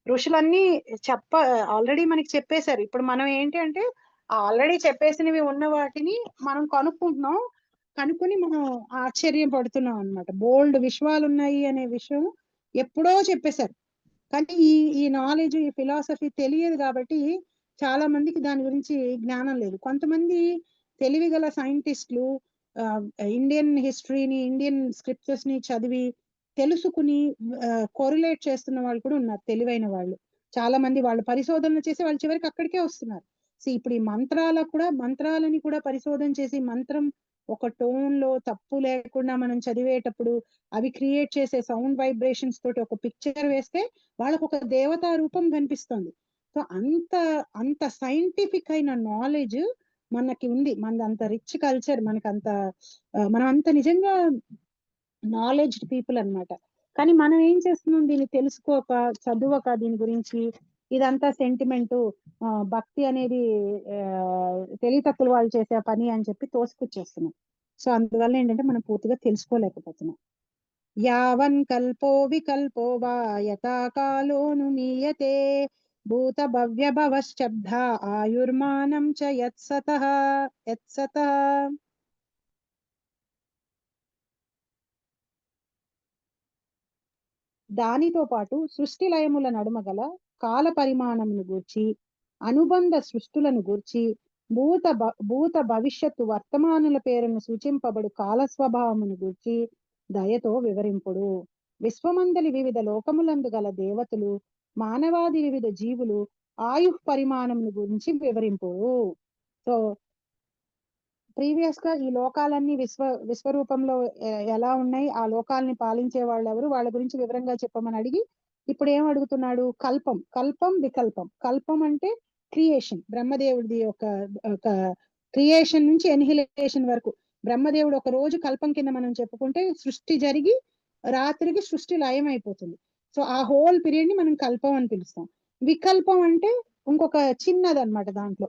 ఋషులన్నీ ఆల్రెడీ మనకి చెప్పేశారు. ఇప్పుడు మనం ఏంటి అంటే ఆల్రెడీ చెప్పేసినవి ఉన్న వాటిని మనం కనుక్కుంటున్నాం, కనుక్కొని మనం ఆశ్చర్యపడుతున్నాం అనమాట. బోల్డ్ విశ్వాలు ఉన్నాయి అనే విషయం ఎప్పుడో చెప్పేశారు. కానీ ఈ ఈ నాలెడ్జ్, ఈ ఫిలాసఫీ తెలియదు కాబట్టి చాలా మందికి దాని గురించి జ్ఞానం లేదు. కొంతమంది తెలివిగల సైంటిస్టులు ఇండియన్ హిస్టరీని, ఇండియన్ స్క్రిప్చర్స్ ని చదివి తెలుసుకుని కోరిలేట్ చేస్తున్న వాళ్ళు కూడా ఉన్నారు, తెలివైన వాళ్ళు. చాలా మంది వాళ్ళు పరిశోధనలు చేసి వాళ్ళు చివరికి అక్కడికే వస్తున్నారు. ఇప్పుడు ఈ మంత్రాలని కూడా పరిశోధన చేసి మంత్రం ఒక టోన్ లో తప్పు లేకుండా మనం చదివేటప్పుడు అవి క్రియేట్ చేసే సౌండ్ వైబ్రేషన్స్ తోటి ఒక పిక్చర్ వేస్తే వాళ్ళకు ఒక దేవతా రూపం కనిపిస్తుంది. సో అంత అంత సైంటిఫిక్ అయిన నాలెడ్జ్ మనకి ఉంది. మనది అంత రిచ్ కల్చర్, మనం అంత నిజంగా నాలెడ్జ్ పీపుల్ అన్నమాట. కానీ మనం ఏం చేస్తున్నాం, దీన్ని తెలుసుకోక, చదువక, దీని గురించి ఇదంతా సెంటిమెంట్, భక్తి అనేది తెలివి తక్కువ వాళ్ళు చేసే పని అని చెప్పి తోసిపుచ్చేస్తున్నాం. సో అందువల్ల ఏంటంటే మనం పూర్తిగా తెలుసుకోలేకపోతున్నాం. యావన్ కల్పో వికల్పో వా యథా కాలోను మీయతే భూత భవ్య భవశ్చబ్ద ఆయుర్మానం చ యత్సతః యత్సతః. దానితో పాటు సృష్టి లయముల నడుమ గల కాల పరిమాణమును గూర్చి, అనుబంధ సృష్టులను గూర్చి, భూత భవిష్యత్తు వర్తమానుల పేరును సూచింపబడు కాల స్వభావమును గూర్చి దయతో వివరింపుడు. విశ్వమందలి వివిధ లోకములందు గల దేవతలు, మానవాది వివిధ జీవులు ఆయు పరిమాణమును గురించి వివరింపుడు. సో ప్రీవియస్ గా ఈ లోకాలన్నీ విశ్వరూపంలో ఎలా ఉన్నాయి, ఆ లోకాలని పాలించే వాళ్ళు ఎవరు, వాళ్ళ గురించి వివరంగా చెప్పమని అడిగి ఇప్పుడు ఏం అడుగుతున్నాడు, కల్పం వికల్పం. కల్పం అంటే క్రియేషన్, బ్రహ్మదేవుడిది ఒక క్రియేషన్ నుంచి ఎన్హిలేషన్ వరకు. బ్రహ్మదేవుడు ఒక రోజు కల్పం కింద మనం చెప్పుకుంటే సృష్టి జరిగి రాత్రికి సృష్టి లయం అయిపోతుంది. సో ఆ హోల్ పీరియడ్ ని మనం కల్పం అని పిలుస్తాం. వికల్పం అంటే ఇంకొక చిన్నది అన్నమాట. దాంట్లో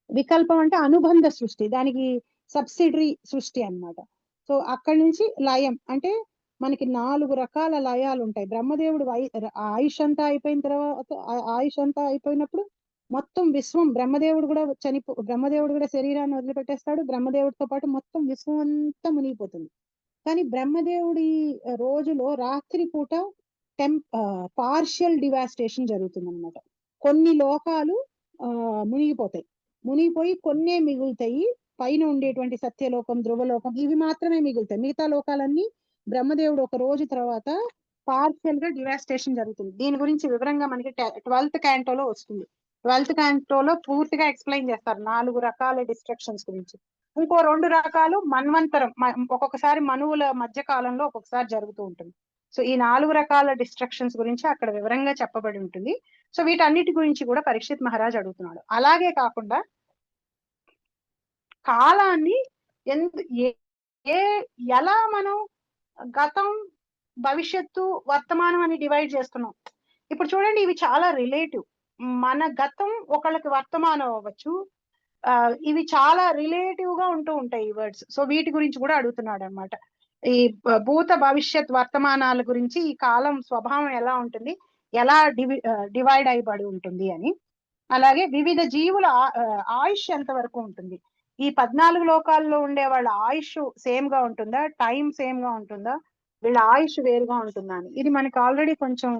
వికల్పం అంటే అనుబంధ సృష్టి, దానికి సబ్సిడరీ సృష్టి అన్నమాట. సో అక్కడి నుంచి లయం అంటే మనకి 4 రకాల లయాలు ఉంటాయి. బ్రహ్మదేవుడు ఆయుష్ అంతా అయిపోయిన తర్వాత, ఆయుష్ అంతా అయిపోయినప్పుడు మొత్తం విశ్వం, బ్రహ్మదేవుడు కూడా శరీరాన్ని వదిలిపెట్టేస్తాడు. బ్రహ్మదేవుడితో పాటు మొత్తం విశ్వం అంతా మునిగిపోతుంది. కానీ బ్రహ్మదేవుడి రోజులో రాత్రి పూట పార్షియల్ డివాస్టేషన్ జరుగుతుంది అనమాట. కొన్ని లోకాలు మునిగిపోయి కొన్నే మిగులుతాయి. పైన ఉండేటువంటి సత్యలోకం, ధ్రువలోకం ఇవి మాత్రమే మిగులుతాయి. మిగతా లోకాలన్నీ బ్రహ్మదేవుడు ఒక రోజు తర్వాత పార్షియల్ గా డివాస్టేషన్ జరుగుతుంది. దీని గురించి వివరంగా మనకి 12th క్యాంటోలో వస్తుంది. 12th క్యాంటోలో పూర్తిగా ఎక్స్ప్లెయిన్ చేస్తారు 4 రకాల డిస్ట్రక్షన్స్ గురించి. ఇంకో 2 రకాలు మన్వంతరం, ఒక్కొక్కసారి మనువుల మధ్య కాలంలో ఒక్కొక్కసారి జరుగుతూ ఉంటుంది. సో ఈ 4 రకాల డిస్ట్రక్షన్స్ గురించి అక్కడ వివరంగా చెప్పబడి ఉంటుంది. సో వీటన్నిటి గురించి కూడా పరీక్షిత్ మహారాజ్ అడుగుతున్నాడు. అలాగే కాకుండా కాలాన్ని ఎలా మనం గతం, భవిష్యత్తు, వర్తమానం అని డివైడ్ చేస్తున్నాం. ఇప్పుడు చూడండి, ఇవి చాలా రిలేటివ్. మన గతం ఒకళ్ళకి వర్తమానం అవ్వచ్చు. ఇవి చాలా రిలేటివ్ గా ఉంటూ ఉంటాయి ఈ వర్డ్స్. సో వీటి గురించి కూడా అడుగుతున్నాడు అనమాట. ఈ భూత భవిష్యత్ వర్తమానాల గురించి, ఈ కాలం స్వభావం ఎలా ఉంటుంది, ఎలా డివైడ్ అయిబడి ఉంటుంది అని. అలాగే వివిధ జీవుల ఆయుష్ ఎంత వరకు ఉంటుంది, ఈ 14 లోకాల్లో ఉండే వాళ్ళ ఆయుష్ సేమ్ గా ఉంటుందా, టైం సేమ్ గా ఉంటుందా, వీళ్ళ ఆయుష్ వేరుగా ఉంటుందా అని. ఇది మనకి ఆల్రెడీ కొంచెం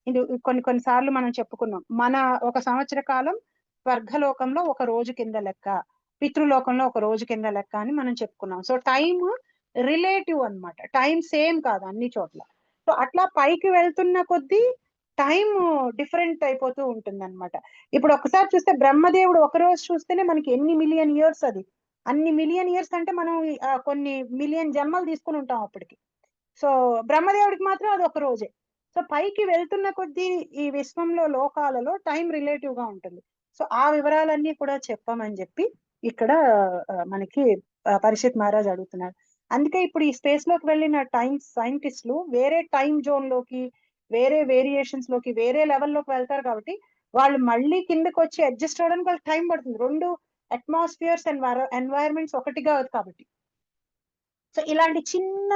ఇది కొన్నిసార్లు మనం చెప్పుకున్నాం. మన ఒక సంవత్సర కాలం స్వర్గలోకంలో ఒక రోజు కింద లెక్క, పితృలోకంలో ఒక రోజు కింద లెక్క అని మనం చెప్పుకున్నాం. సో టైం రిలేటివ్ అన్నమాట, టైం సేమ్ కాదు అన్ని చోట్ల. సో అట్లా పైకి వెళ్తున్న కొద్దీ టైం డిఫరెంట్ అయిపోతూ ఉంటుంది అనమాట. ఇప్పుడు ఒకసారి చూస్తే బ్రహ్మదేవుడు ఒక రోజు చూస్తేనే మనకి ఎన్ని మిలియన్ ఇయర్స్, అది అన్ని మిలియన్ ఇయర్స్ అంటే మనం కొన్ని మిలియన్ జన్మలు తీసుకుని ఉంటాం అప్పటికి. సో బ్రహ్మదేవుడికి మాత్రం అది ఒక రోజే. సో పైకి వెళ్తున్న కొద్దీ ఈ విశ్వంలో లోకాలలో టైం రిలేటివ్ గా ఉంటుంది. సో ఆ వివరాలన్నీ కూడా చెప్పమని చెప్పి ఇక్కడ మనకి పరీక్షిత్ మహారాజ్ అడుగుతున్నారు. అందుకే ఇప్పుడు ఈ స్పేస్ లోకి వెళ్ళిన సైంటిస్టులు వేరే టైం జోన్ లోకి, వేరే వేరియేషన్స్ లోకి, వేరే లెవెల్లోకి వెళ్తారు కాబట్టి వాళ్ళు మళ్ళీ కిందకి వచ్చి అడ్జస్ట్ అవడానికి వాళ్ళకి టైం పడుతుంది. 2 అట్మాస్ఫియర్స్ ఎన్వైరన్మెంట్స్ ఒకటిగా కాబట్టి. సో ఇలాంటి చిన్న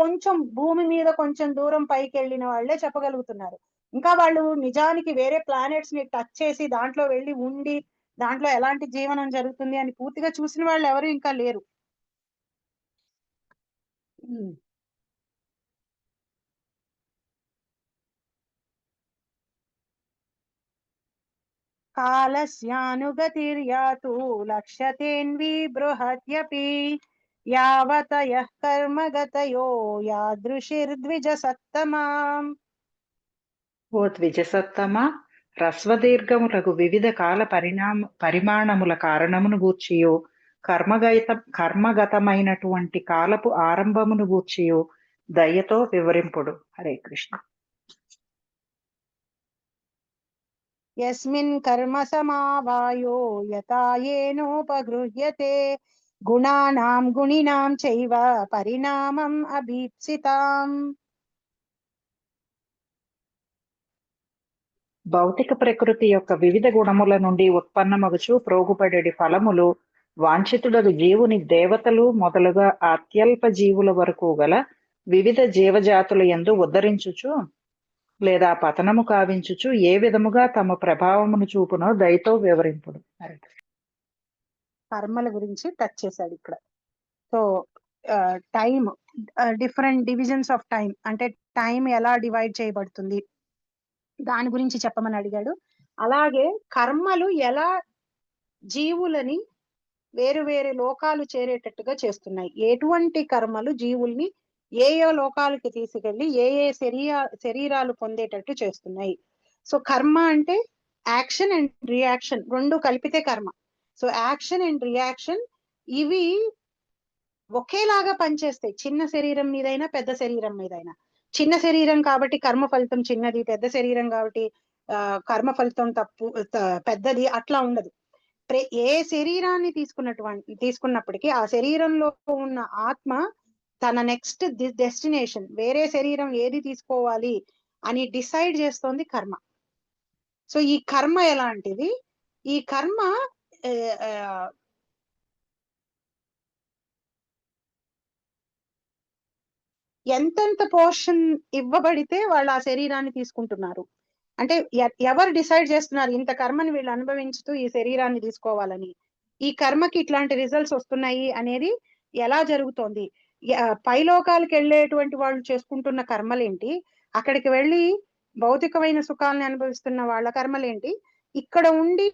కొంచెం భూమి మీద కొంచెం దూరం పైకి వెళ్ళిన వాళ్ళే చెప్పగలుగుతున్నారు. ఇంకా వాళ్ళు నిజానికి వేరే ప్లానెట్స్ ని టచ్ చేసి దాంట్లో వెళ్ళి ఉండి దాంట్లో ఎలాంటి జీవనం జరుగుతుంది అని పూర్తిగా చూసిన వాళ్ళు ఎవరు ఇంకా లేరు. కాలస్యానుగతిర్యాతు లక్ష్యతేన్వి బృహత్యపి యావతయః కర్మగతయో యాదృశిర్ద్విజ సత్తమాం. ఓ ద్విజసత్తమ, హ్రస్వదీర్ఘములకు వివిధ కాల పరిమాణముల కారణమును గూర్చియో కర్మగతమైనటువంటి కాలపు ఆరంభమును గూర్చియో దయతో వివరింపుడు. హరే కృష్ణ. యస్మిన్ కర్మ సమావాయో యతాయేనోపగృహ్యతే గుణానాం గుణినాం చైవ పరిణామం అభీప్సితాం. భౌతిక ప్రకృతి యొక్క వివిధ గుణముల నుండి ఉత్పన్నమగుచు ప్రోగుపడేటి ఫలములు వాంఛితుడగు జీవుని దేవతలు మొదలుగా అత్యల్ప జీవుల వరకు గల వివిధ జీవజాతుల యందు ఉద్ధరించుచు లేదా పతనము కావించుచు ఏ విధముగా తమ ప్రభావమును చూపునో దయతో వివరింపుడు. కర్మల గురించి టచ్ చేశాడు ఇక్కడ. So time, different divisions of time, అంటే టైం ఎలా డివైడ్ చేయబడుతుంది దాని గురించి చెప్పమని అడిగాడు. అలాగే కర్మలు ఎలా జీవులని వేరు వేరు లోకాలు చేరేటట్టుగా చేస్తున్నాయి, ఎటువంటి కర్మలు జీవుల్ని ఏ ఏ లోకాలకి తీసుకెళ్లి ఏ ఏ శరీరాలు పొందేటట్టు చేస్తున్నాయి. సో కర్మ అంటే యాక్షన్ అండ్ రియాక్షన్ రెండు కలిపితే కర్మ. సో యాక్షన్ అండ్ రియాక్షన్ ఇవి ఒకేలాగా పనిచేస్తాయి, చిన్న శరీరం మీదైనా పెద్ద శరీరం మీదైనా. చిన్న శరీరం కాబట్టి కర్మ ఫలితం చిన్నది, పెద్ద శరీరం కాబట్టి కర్మ ఫలితం పెద్దది, అట్లా ఉండదు. ఏ శరీరాన్ని తీసుకున్నప్పటికీ ఆ శరీరంలో ఉన్న ఆత్మ తన నెక్స్ట్ డెస్టినేషన్ వేరే శరీరం ఏది తీసుకోవాలి అని డిసైడ్ చేస్తోంది కర్మ. సో ఈ కర్మ ఎలాంటిది, ఈ కర్మ ఎంతెంత పోర్షన్ ఇవ్వబడితే వాళ్ళు ఆ శరీరాన్ని తీసుకుంటున్నారు, అంటే ఎవరు డిసైడ్ చేస్తున్నారు ఇంత కర్మని వీళ్ళు అనుభవించుతూ ఈ శరీరాన్ని తీసుకోవాలని, ఈ కర్మకి ఇట్లాంటి రిజల్ట్స్ వస్తున్నాయి అనేది ఎలా జరుగుతోంది, పైలోకాలకు వెళ్ళేటువంటి వాళ్ళు చేసుకుంటున్న కర్మలేంటి, అక్కడికి వెళ్ళి భౌతికమైన సుఖాలను అనుభవిస్తున్న వాళ్ళ కర్మలేంటి, ఇక్కడ ఉండి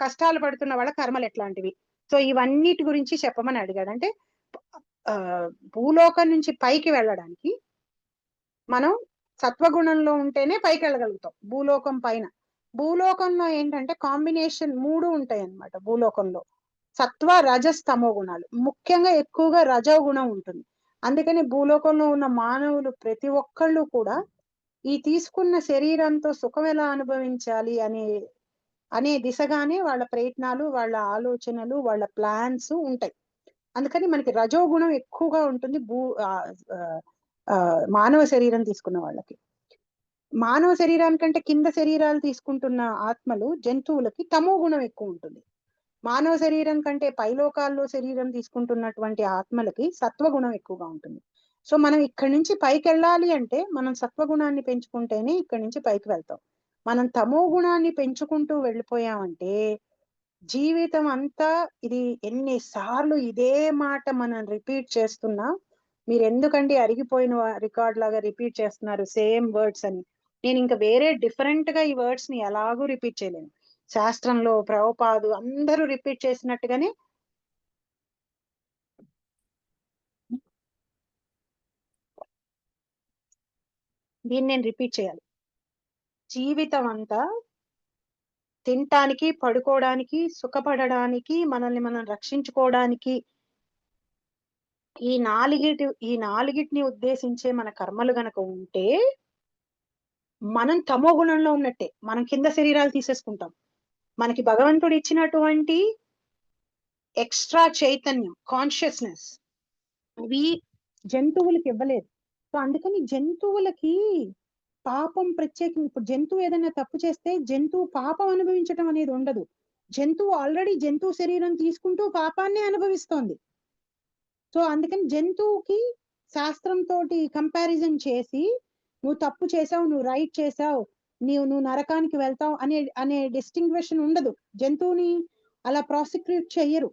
కష్టాలు పడుతున్న వాళ్ళ కర్మలు ఎట్లాంటివి. సో ఇవన్నిటి గురించి చెప్పమని అడిగాడు. అంటే భూలోకం నుంచి పైకి వెళ్ళడానికి మనం సత్వగుణంలో ఉంటేనే పైకి వెళ్ళగలుగుతాం. భూలోకం పైన, భూలోకంలో ఏంటంటే కాంబినేషన్ 3 ఉంటాయి అన్నమాట. భూలోకంలో సత్వ రజస్ తమో గుణాలు, ముఖ్యంగా ఎక్కువగా రజోగుణం ఉంటుంది. అందుకని భూలోకంలో ఉన్న మానవులు ప్రతి ఒక్కళ్ళు కూడా ఈ తీసుకున్న శరీరంతో సుఖం ఎలా అనుభవించాలి అనే దిశగానే వాళ్ళ ప్రయత్నాలు, వాళ్ళ ఆలోచనలు, వాళ్ళ ప్లాన్స్ ఉంటాయి. అందుకని మనకి రజోగుణం ఎక్కువగా ఉంటుంది మానవ శరీరం తీసుకున్న వాళ్ళకి. మానవ శరీరానికంటే కింద శరీరాలు తీసుకుంటున్న ఆత్మలు, జంతువులకి తమో గుణం ఎక్కువ ఉంటుంది. మానవ శరీరం కంటే పైలోకాల్లో శరీరం తీసుకుంటున్నటువంటి ఆత్మలకి సత్వగుణం ఎక్కువగా ఉంటుంది. సో మనం ఇక్కడి నుంచి పైకి వెళ్ళాలి అంటే మనం సత్వగుణాన్ని పెంచుకుంటేనే ఇక్కడి నుంచి పైకి వెళ్తాం. మనం తమో గుణాన్ని పెంచుకుంటూ వెళ్ళిపోయామంటే జీవితం అంతా ఇది ఎన్నిసార్లు ఇదే మాట మనం రిపీట్ చేస్తున్నా, మీరు ఎందుకండి అరిగిపోయిన రికార్డ్ లాగా రిపీట్ చేస్తున్నారు సేమ్ వర్డ్స్ అని. నేను ఇంకా వేరే డిఫరెంట్ గా ఈ వర్డ్స్ ని ఎలాగూ రిపీట్ చేయలేను. శాస్త్రంలో ప్రభుపాదు అందరూ రిపీట్ చేసినట్టుగానే దీన్ని నేను రిపీట్ చేయాలి. జీవితం అంతా తినటానికి, పడుకోవడానికి, సుఖపడడానికి, మనల్ని మనం రక్షించుకోవడానికి ఈ నాలుగిటిని ఉద్దేశించే మన కర్మలు గనక ఉంటే మనం తమో గుణంలో ఉన్నట్టే. మనం కింద శరీరాలు తీసేసుకుంటాం. మనకి భగవంతుడు ఇచ్చినటువంటి ఎక్స్ట్రా చైతన్యం, కాన్షియస్నెస్ అవి జంతువులకి ఇవ్వలేదు. సో అందుకని జంతువులకి పాపం ప్రత్యేకంగా, ఇప్పుడు జంతువు ఏదైనా తప్పు చేస్తే జంతువు పాపం అనుభవించటం అనేది ఉండదు. జంతువు ఆల్రెడీ జంతువు శరీరం తీసుకుంటూ పాపాన్ని అనుభవిస్తోంది. సో అందుకని జంతువుకి శాస్త్రంతో కంపారిజన్ చేసి నువ్వు తప్పు చేసావు, నువ్వు రైట్ చేసావు, నువ్వు నరకానికి వెళ్తావు అనే డిస్టింగ్విషన్ ఉండదు. జంతువుని అలా ప్రాసిక్యూట్ చెయ్యరు.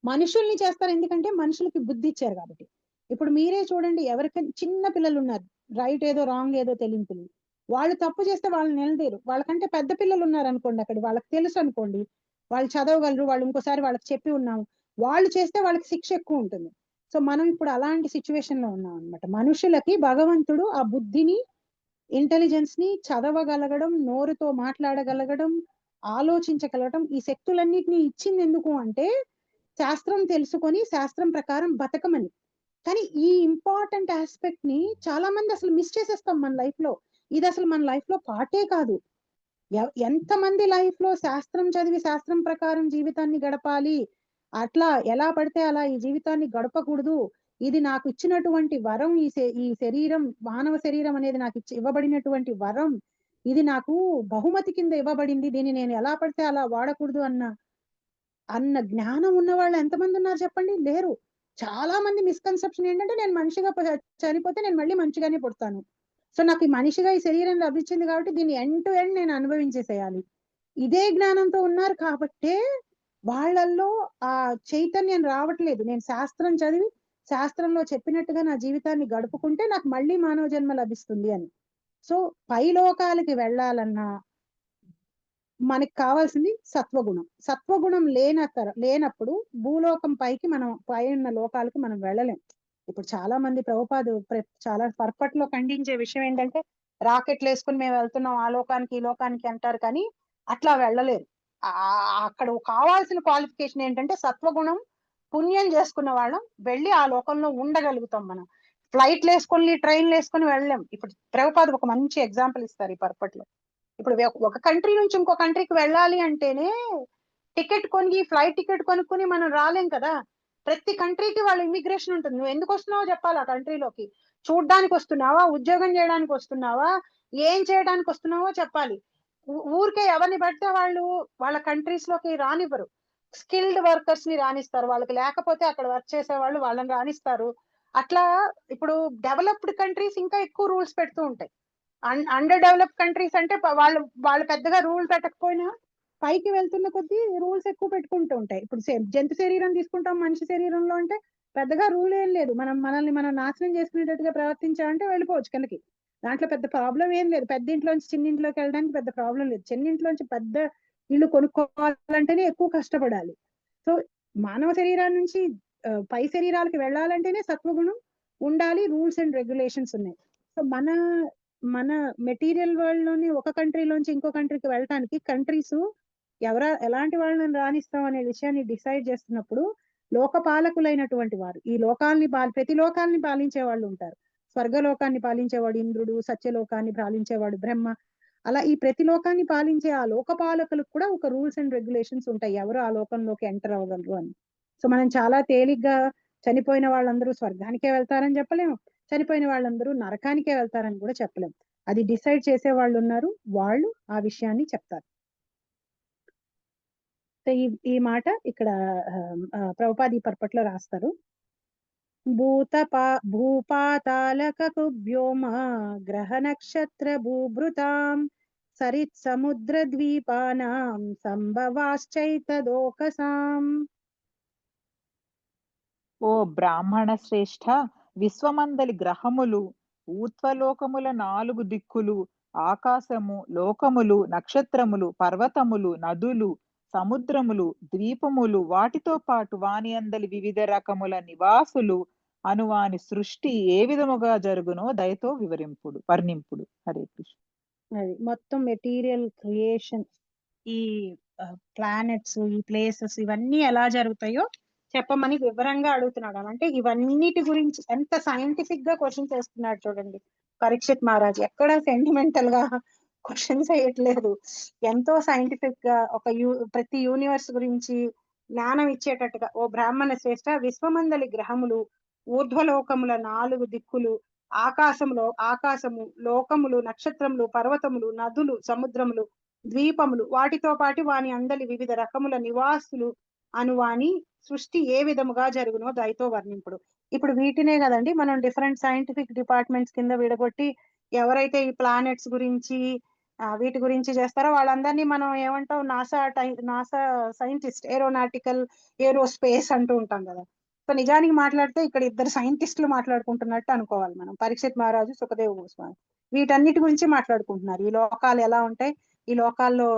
మనుషుల్ని చేస్తారు, ఎందుకంటే మనుషులకి బుద్ధి ఇచ్చారు కాబట్టి. ఇప్పుడు మీరే చూడండి, ఎవరికైనా చిన్న పిల్లలు ఉన్నారు, రైట్ ఏదో రాంగ్ ఏదో తెలియని పిల్లలు, వాళ్ళు తప్పు చేస్తే వాళ్ళని నిలదీరు. వాళ్ళకంటే పెద్ద పిల్లలు ఉన్నారనుకోండి అక్కడ, వాళ్ళకి తెలుసు అనుకోండి, వాళ్ళు చదవగలరు, వాళ్ళు ఇంకోసారి వాళ్ళకి చెప్పి ఉన్నాము, వాళ్ళు చేస్తే వాళ్ళకి శిక్ష ఎక్కువ ఉంటుంది. సో మనం ఇప్పుడు అలాంటి సిచ్యువేషన్ లో ఉన్నాం అనమాట. మనుషులకి భగవంతుడు ఆ బుద్ధిని, ఇంటెలిజెన్స్ ని, చదవగలగడం, నోరుతో మాట్లాడగలగడం, ఆలోచించగలగడం, ఈ శక్తులన్నిటిని ఇచ్చింది ఎందుకు అంటే శాస్త్రం తెలుసుకొని శాస్త్రం ప్రకారం బతకమని. కానీ ఈ ఇంపార్టెంట్ ఆస్పెక్ట్ ని చాలా మంది అసలు మిస్ చేసేస్తాం మన లైఫ్ లో. ఇది అసలు మన లైఫ్ లో పార్టే కాదు. ఎంతమంది లైఫ్ లో శాస్త్రం చదివి శాస్త్రం ప్రకారం జీవితాన్ని గడపాలి, అట్లా ఎలా పడితే అలా ఈ జీవితాన్ని గడపకూడదు, ఇది నాకు ఇచ్చినటువంటి వరం, ఈ శరీరం, మానవ శరీరం అనేది నాకు ఇవ్వబడినటువంటి వరం, ఇది నాకు బహుమతి కింద ఇవ్వబడింది, దీన్ని నేను ఎలా పడితే అలా వాడకూడదు అన్న అన్న జ్ఞానం ఉన్న వాళ్ళు ఎంతమంది ఉన్నారు చెప్పండి? లేరు. చాలా మంది మిస్కన్సెప్షన్ ఏంటంటే నేను మనిషిగా చనిపోతే నేను మళ్ళీ మంచిగానే పుడతాను, సో నాకు ఈ మనిషిగా ఈ శరీరం లభించింది కాబట్టి దీన్ని ఎండ్ టు ఎండ్ నేను అనుభవించేసేయాలి. ఇదే జ్ఞానంతో ఉన్నారు కాబట్టే వాళ్ళల్లో ఆ చైతన్యం రావట్లేదు. నేను శాస్త్రం చదివి శాస్త్రంలో చెప్పినట్టుగా నా జీవితాన్ని గడుపుకుంటే నాకు మళ్ళీ మానవ జన్మ లభిస్తుంది అని. సో పై లోకాలకి వెళ్ళాలన్నా మనకి కావాల్సింది సత్వగుణం. సత్వగుణం లేనప్పుడు భూలోకం పైకి మనం పైన లోకాలకు మనం వెళ్ళలేం. ఇప్పుడు చాలా మంది ప్రభుపాదు చాలా పర్పట్లో ఖండించే విషయం ఏంటంటే రాకెట్లు వేసుకుని మేము వెళ్తున్నాం ఆ లోకానికి ఈ లోకానికి అంటారు, కానీ అట్లా వెళ్ళలేరు. అక్కడ కావాల్సిన క్వాలిఫికేషన్ ఏంటంటే సత్వగుణం, పుణ్యం చేసుకున్న వాళ్ళం వెళ్ళి ఆ లోకంలో ఉండగలుగుతాం. మనం ఫ్లైట్లు వేసుకొని ట్రైన్లు వేసుకొని వెళ్ళలేం. ఇప్పుడు ప్రభుపాదు ఒక మంచి ఎగ్జాంపుల్ ఇస్తారు ఈ పర్పట్లో. ఇప్పుడు ఒక కంట్రీ నుంచి ఇంకో కంట్రీకి వెళ్ళాలి అంటేనే టికెట్ కొని, ఫ్లైట్ టికెట్ కొనుక్కుని మనం రాలేం కదా. ప్రతి కంట్రీకి వాళ్ళ ఇమిగ్రేషన్ ఉంటుంది. నువ్వు ఎందుకు వస్తున్నావో చెప్పాలి ఆ కంట్రీలోకి. చూడ్డానికి వస్తున్నావా, ఉద్యోగం చేయడానికి వస్తున్నావా, ఏం చేయడానికి వస్తున్నావో చెప్పాలి. ఊరికే ఎవరిని పడితే వాళ్ళు వాళ్ళ కంట్రీస్ లోకి రానివ్వరు. స్కిల్డ్ వర్కర్స్ ని రాణిస్తారు, వాళ్ళకి లేకపోతే అక్కడ వర్క్ చేసే వాళ్ళు వాళ్ళని రాణిస్తారు. అట్లా ఇప్పుడు డెవలప్డ్ కంట్రీస్ ఇంకా ఎక్కువ రూల్స్ పెడుతూ ఉంటాయి. అండర్ డెవలప్ కంట్రీస్ అంటే వాళ్ళు పెద్దగా రూల్ పెట్టకపోయినా పైకి వెళ్తున్న కొద్దీ రూల్స్ ఎక్కువ పెట్టుకుంటూ ఉంటాయి. ఇప్పుడు జంతు శరీరం తీసుకుంటాం, మనిషి శరీరంలో అంటే పెద్దగా రూల్ ఏం లేదు. మనల్ని మనం నాశనం చేసుకునేటట్టుగా ప్రవర్తించామంటే వెళ్ళిపోవచ్చు కిందకి. దాంట్లో పెద్ద ప్రాబ్లం ఏం లేదు. పెద్ద ఇంట్లోంచి చిన్న ఇంట్లోకి వెళ్ళడానికి పెద్ద ప్రాబ్లం లేదు. చిన్న ఇంట్లోంచి పెద్ద ఇల్లు కొనుక్కోవాలంటేనే ఎక్కువ కష్టపడాలి. సో మానవ శరీరాల నుంచి పై శరీరాలకి వెళ్ళాలంటేనే సత్వగుణం ఉండాలి, రూల్స్ అండ్ రెగ్యులేషన్స్ ఉన్నాయి. సో మన మెటీరియల్ వరల్డ్ లోని ఒక కంట్రీలోంచి ఇంకో కంట్రీకి వెళ్ళటానికి కంట్రీస్ ఎలాంటి వాళ్ళని రాణిస్తాం అనే విషయాన్ని డిసైడ్ చేస్తున్నప్పుడు లోకపాలకులైనటువంటి వారు, ఈ ప్రతి లోకాలని పాలించే వాళ్ళు ఉంటారు. స్వర్గలోకాన్ని పాలించేవాడు ఇంద్రుడు, సత్యలోకాన్ని పాలించేవాడు బ్రహ్మ. అలా ఈ ప్రతి లోకాన్ని పాలించే ఆ లోకపాలకులకు కూడా ఒక రూల్స్ అండ్ రెగ్యులేషన్స్ ఉంటాయి, ఎవరు ఆ లోకంలోకి ఎంటర్ అవ్వగలరు అని. సో మనం చాలా తేలిగ్గా చనిపోయిన వాళ్ళందరూ స్వర్గానికే వెళ్తారని చెప్పలేము, చనిపోయిన వాళ్ళందరూ నరకానికే వెళ్తారని కూడా చెప్పలేం. అది డిసైడ్ చేసే వాళ్ళు ఉన్నారు, వాళ్ళు ఆ విషయాన్ని చెప్తారు. సో ఈ మాట ఇక్కడ ప్రభుపాది పర్పట్లో రాస్తారు. భూపాతాలక వ్యోమ గ్రహ నక్షత్ర భూభృతాం సరిత్ సముద్ర ద్వీపానాం సంభవాశ్చైతదోకసాం. ఓ బ్రాహ్మణ శ్రేష్ఠ, విశ్వమందలి గ్రహములు, ఊర్ధ్వలోకముల 4 దిక్కులు, ఆకాశము, లోకములు, నక్షత్రములు, పర్వతములు, నదులు, సముద్రములు, ద్వీపములు, వాటితో పాటు వాని అందలి వివిధ రకముల నివాసులు అనువాని సృష్టి ఏ విధముగా జరుగునో దయతో వర్ణింపుడు. హరే కృష్ణ. అది మొత్తం మెటీరియల్ క్రియేషన్, ఈ ప్లానెట్స్, ఈ ప్లేసెస్, ఇవన్నీ ఎలా జరుగుతాయో చెప్పమని వివరంగా అడుగుతున్నాడు. అంటే ఇవన్నిటి గురించి ఎంత సైంటిఫిక్ గా క్వశ్చన్స్ వేస్తున్నాడు చూడండి పరీక్షిత్ మహారాజ్. ఎక్కడ సెంటిమెంటల్ గా క్వశ్చన్స్ వేయట్లేదు, ఎంతో సైంటిఫిక్ గా ప్రతి యూనివర్స్ గురించి జ్ఞానం ఇచ్చేటట్టుగా. ఓ బ్రాహ్మణ శ్రేష్ఠ, విశ్వమందలి గ్రహములు, ఊర్ధ్వలోకముల 4 దిక్కులు, ఆకాశము, లోకములు, నక్షత్రములు, పర్వతములు, నదులు, సముద్రములు, ద్వీపములు, వాటితో పాటు వాని అందలి వివిధ రకముల నివాసులు అనువాని సృష్టి ఏ విధముగా జరుగునో దయతో వర్ణింపుడు. ఇప్పుడు వీటినే కదండి మనం డిఫరెంట్ సైంటిఫిక్ డిపార్ట్మెంట్స్ కింద విడగొట్టి ఎవరైతే ఈ ప్లానెట్స్ గురించి వీటి గురించి చేస్తారో వాళ్ళందరినీ మనం ఏమంటాం, నాసా సైంటిస్ట్, ఏరోస్పేస్ అంటూ ఉంటాం కదా. సో నిజానికి మాట్లాడితే ఇక్కడ ఇద్దరు సైంటిస్టులు మాట్లాడుకుంటున్నట్టు అనుకోవాలి మనం, పరీక్షిత్ మహారాజు, సుఖదేవ్ గోస్వామి. వీటన్నిటి గురించి మాట్లాడుకుంటున్నారు. ఈ లోకాలు ఎలా ఉంటాయి, ఈ లోకాల్లో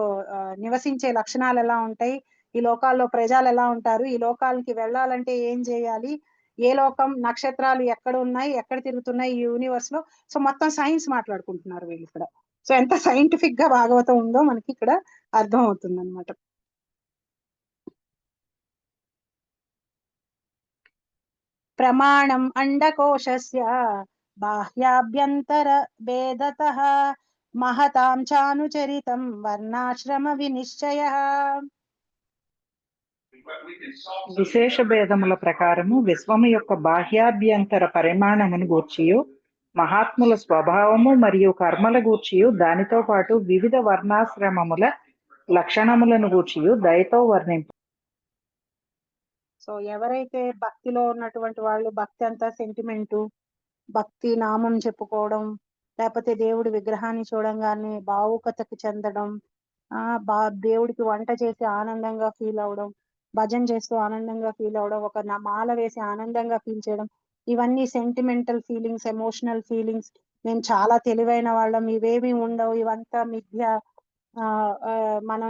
నివసించే లక్షణాలు ఎలా ఉంటాయి, ఈ లోకాల్లో ప్రజలు ఎలా ఉంటారు, ఈ లోకాలకి వెళ్ళాలంటే ఏం చేయాలి, ఏ లోకం, నక్షత్రాలు ఎక్కడ ఉన్నాయి, ఎక్కడ తిరుగుతున్నాయి ఈ యూనివర్స్ లో. సో మొత్తం సైన్స్ మాట్లాడుకుంటున్నారు వీళ్ళు ఇక్కడ. సో ఎంత సైంటిఫిక్ గా భాగవతం ఉందో మనకి ఇక్కడ అర్థం అవుతుంది అనమాట. ప్రమాణం అండకోశస్య బాహ్యాభ్యంతర భేదతః మహతాం చానుచరితం వర్ణాశ్రమ వినిశ్చయః. విశేష భేదముల ప్రకారము విశ్వము యొక్క బాహ్యాభ్యంతర పరిమాణమును గూర్చియు మహాత్ముల స్వభావము మరియు కర్మల గూర్చియు దానితో పాటు వివిధ వర్ణాశ్రమముల లక్షణములను గూర్చియు దయతో వర్ణింపు. సో ఎవరైతే భక్తిలో ఉన్నటువంటి వాళ్ళు, భక్తి అంతా సెంటిమెంటు, భక్తి నామం చెప్పుకోవడం, లేకపోతే దేవుడి విగ్రహాన్ని చూడంగానే భావుకతకు చెందడం, దేవుడికి వంట చేసి ఆనందంగా ఫీల్ అవడం, భజన చేస్తూ ఆనందంగా ఫీల్ అవడం, ఒక మాల వేసి ఆనందంగా ఫీల్ చేయడం, ఇవన్నీ సెంటిమెంటల్ ఫీలింగ్స్, ఎమోషనల్ ఫీలింగ్స్. మేము చాలా తెలివైన వాళ్ళం, ఇవేమీ ఉండవు, ఇవంతా మిథ్య, మనం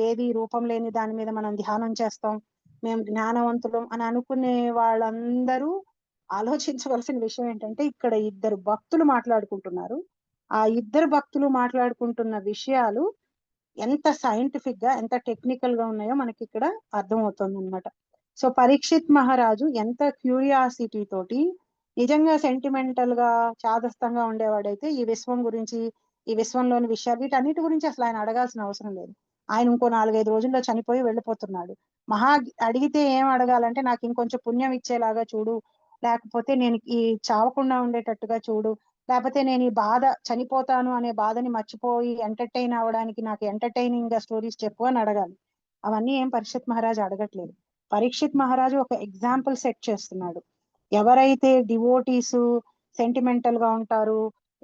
ఏది రూపం లేని దాని మీద మనం ధ్యానం చేస్తాం, మేము జ్ఞానవంతులం అని అనుకునే వాళ్ళందరూ ఆలోచించవలసిన విషయం ఏంటంటే, ఇక్కడ ఇద్దరు భక్తులు మాట్లాడుకుంటున్నారు. ఆ ఇద్దరు భక్తులు మాట్లాడుకుంటున్న విషయాలు ఎంత సైంటిఫిక్ గా, ఎంత టెక్నికల్ గా ఉన్నాయో మనకి ఇక్కడ అర్థమవుతుంది అనమాట. సో పరీక్షిత్ మహారాజు ఎంత క్యూరియాసిటీ తోటి, నిజంగా సెంటిమెంటల్ గా చాదస్తంగా ఉండేవాడైతే ఈ విశ్వం గురించి, ఈ విశ్వంలోని విషయాలు, వీటన్నిటి గురించి అసలు ఆయన అడగాల్సిన అవసరం లేదు. ఆయన ఇంకో 4-5 రోజుల్లో చనిపోయి వెళ్ళిపోతున్నాడు. అడిగితే ఏం అడగాలంటే, నాకు ఇంకొంచెం పుణ్యం ఇచ్చేలాగా చూడు, లేకపోతే నేను ఈ చావకుండా ఉండేటట్టుగా చూడు, లేకపోతే నేను ఈ బాధ, చనిపోతాను అనే బాధని మర్చిపోయి ఎంటర్టైన్ అవ్వడానికి నాకు ఎంటర్టైనింగ్ గా స్టోరీస్ చెప్పు అని అడగాలి. అవన్నీ ఏం పరీక్షిత్ మహారాజు అడగట్లేదు. పరీక్షిత్ మహారాజు ఒక ఎగ్జాంపుల్ సెట్ చేస్తున్నాడు. ఎవరైతే డివోటీస్ సెంటిమెంటల్ గా ఉంటారు,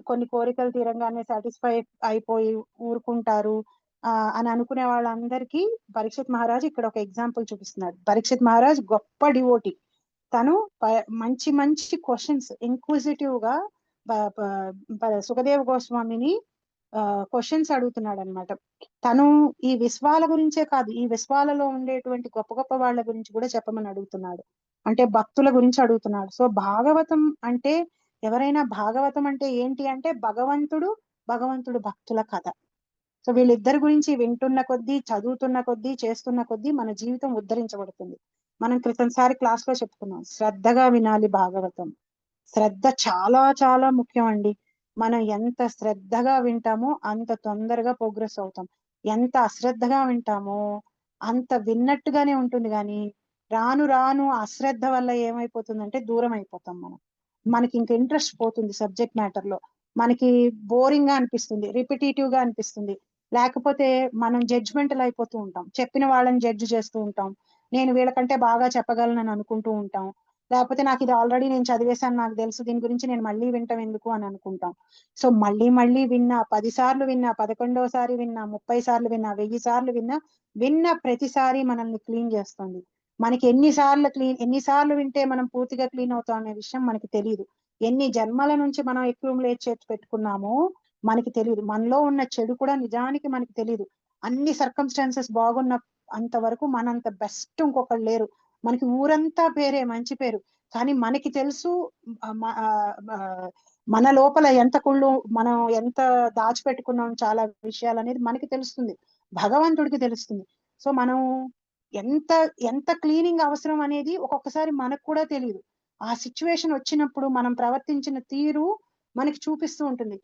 కొన్ని కోరికలు తీరంగానే సాటిస్ఫై అయిపోయి ఊరుకుంటారు అని అనుకునే వాళ్ళందరికీ పరీక్షిత్ మహారాజు ఇక్కడ ఒక ఎగ్జాంపుల్ చూపిస్తున్నాడు. పరీక్షిత్ మహారాజ్ గొప్ప డివోటీ. తను మంచి మంచి క్వశ్చన్స్ ఇంక్విజిటివ్ గా సుఖదేవ్ గోస్వామిని క్వశ్చన్స్ అడుగుతున్నాడు అనమాట. తను ఈ విశ్వాల గురించే కాదు, ఈ విశ్వాలలో ఉండేటువంటి గొప్ప గొప్ప వాళ్ళ గురించి కూడా చెప్పమని అడుగుతున్నాడు. అంటే భక్తుల గురించి అడుగుతున్నాడు. సో భాగవతం అంటే, ఎవరైనా భాగవతం అంటే ఏంటి అంటే, భగవంతుడు భక్తుల కథ. సో వీళ్ళిద్దరి గురించి వింటున్న కొద్దీ, చదువుతున్న కొద్దీ, చేస్తున్న కొద్దీ మన జీవితం ఉద్ధరించబడుతుంది. మనం క్రితంసారి క్లాస్ లో చెప్పుకున్నాం, శ్రద్ధగా వినాలి భాగవతం. శ్రద్ధ చాలా చాలా ముఖ్యం అండి. మనం ఎంత శ్రద్ధగా వింటామో అంత తొందరగా ప్రోగ్రెస్ అవుతాం. ఎంత అశ్రద్ధగా వింటామో అంత విన్నట్టుగానే ఉంటుంది, కానీ రాను రాను అశ్రద్ధ వల్ల ఏమైపోతుందంటే దూరం అయిపోతాం మనం. మనకి ఇంక ఇంట్రెస్ట్ పోతుంది సబ్జెక్ట్ మ్యాటర్ లో, మనకి బోరింగ్ గా అనిపిస్తుంది, రిపిటేటివ్ గా అనిపిస్తుంది, లేకపోతే మనం జడ్జ్మెంటల్ అయిపోతూ ఉంటాం, చెప్పిన వాళ్ళని జడ్జ్ చేస్తూ ఉంటాం, నేను వీళ్ళకంటే బాగా చెప్పగలను అనుకుంటూ ఉంటాం, లేకపోతే నాకు ఇది ఆల్రెడీ నేను చదివేశాను, నాకు తెలుసు, దీని గురించి నేను మళ్ళీ వింటాం ఎందుకు అని అనుకుంటాం. సో మళ్ళీ మళ్ళీ విన్నా, 10 సార్లు విన్నా, 11వ సారి విన్నా, 30 సార్లు విన్నా, 1000 సార్లు విన్న ప్రతిసారి మనల్ని క్లీన్ చేస్తుంది. మనకి ఎన్నిసార్లు వింటే మనం పూర్తిగా క్లీన్ అవుతాం అనే విషయం మనకి తెలియదు. ఎన్ని జన్మల నుంచి మనం అక్యూములేట్ చేసి పెట్టుకున్నామో మనకి తెలియదు. మనలో ఉన్న చెడు కూడా నిజానికి మనకి తెలియదు. అన్ని సర్కమ్స్టాన్సెస్ బాగున్న అంతవరకు మనంత బెస్ట్ ఇంకొకళ్ళు లేరు. మనకి ఊరంతా పేరే, మంచి పేరు, కానీ మనకి తెలుసు మన లోపల ఎంత కుళ్ళు, మనం ఎంత దాచిపెట్టుకున్నాం చాలా విషయాలు అనేది మనకి తెలుస్తుంది, భగవంతుడికి తెలుస్తుంది. సో మనం ఎంత ఎంత క్లీనింగ్ అవసరం అనేది ఒక్కొక్కసారి మనకు కూడా తెలియదు. ఆ సిచ్యువేషన్ వచ్చినప్పుడు మనం ప్రవర్తించిన తీరు మనకి చూపిస్తూ ఉంటుంది.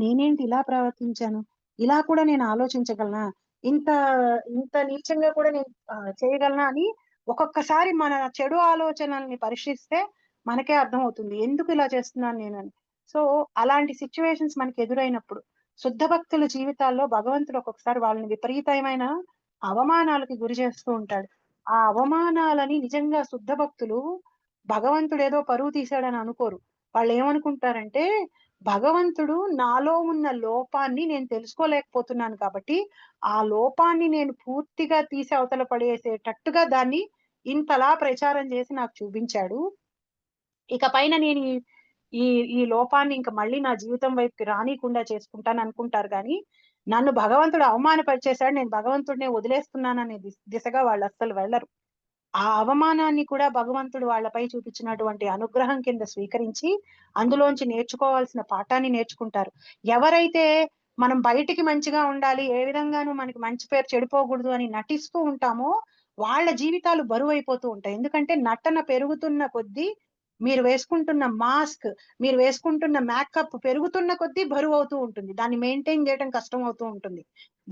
నేనేంటి ఇలా ప్రవర్తించాను, ఇలా కూడా నేను ఆలోచించగలనా, ఇంత ఇంత నీచంగా కూడా నేను చేయగలనా అని ఒక్కొక్కసారి మన చెడు ఆలోచనల్ని పరిశీలిస్తే మనకే అర్థమవుతుంది ఎందుకు ఇలా చేస్తున్నాను నేనని. సో అలాంటి సిచ్యువేషన్స్ మనకి ఎదురైనప్పుడు శుద్ధ భక్తుల జీవితాల్లో భగవంతుడు ఒక్కొక్కసారి వాళ్ళని విపరీతమైన అవమానాలకి గురి చేస్తూ ఉంటాడు. ఆ అవమానాలని నిజంగా శుద్ధ భక్తులు భగవంతుడు ఏదో పరువు తీశాడని అనుకోరు. వాళ్ళు ఏమనుకుంటారంటే, భగవంతుడు నాలో ఉన్న లోపాన్ని నేను తెలుసుకోలేకపోతున్నాను కాబట్టి ఆ లోపాన్ని నేను పూర్తిగా తీసి అవతల పడేసేటట్టుగా దాన్ని ఇంతలా ప్రచారం చేసి నాకు చూపించాడు. ఇక పైన నేను ఈ ఈ లోపాన్ని ఇంకా మళ్ళీ నా జీవితం వైపుకి రానికుండా చేసుకుంటాను అనుకుంటారు, కానీ నన్ను భగవంతుడు అవమానపరిచేశాడు, నేను భగవంతుడిని వదిలేస్తున్నాననే దిశగా వాళ్ళు అస్సలు వెళ్ళరు. ఆ అవమానాన్ని కూడా భగవంతుడు వాళ్ళపై చూపించినటువంటి అనుగ్రహం కింద స్వీకరించి అందులోంచి నేర్చుకోవాల్సిన పాఠాన్ని నేర్చుకుంటారు. ఎవరైతే మనం బయటికి మంచిగా ఉండాలి, ఏ విధంగానూ మనకి మంచి పేరు చెడిపోకూడదు అని నటిస్తూ ఉంటామో వాళ్ళ జీవితాలు బరువు అయిపోతూ ఉంటాయి. ఎందుకంటే నటన పెరుగుతున్న కొద్దీ, మీరు వేసుకుంటున్న మాస్క్, మీరు వేసుకుంటున్న మేకప్ పెరుగుతున్న కొద్దీ బరువు అవుతూ ఉంటుంది, దాన్ని మెయింటైన్ చేయడం కష్టం అవుతూ ఉంటుంది.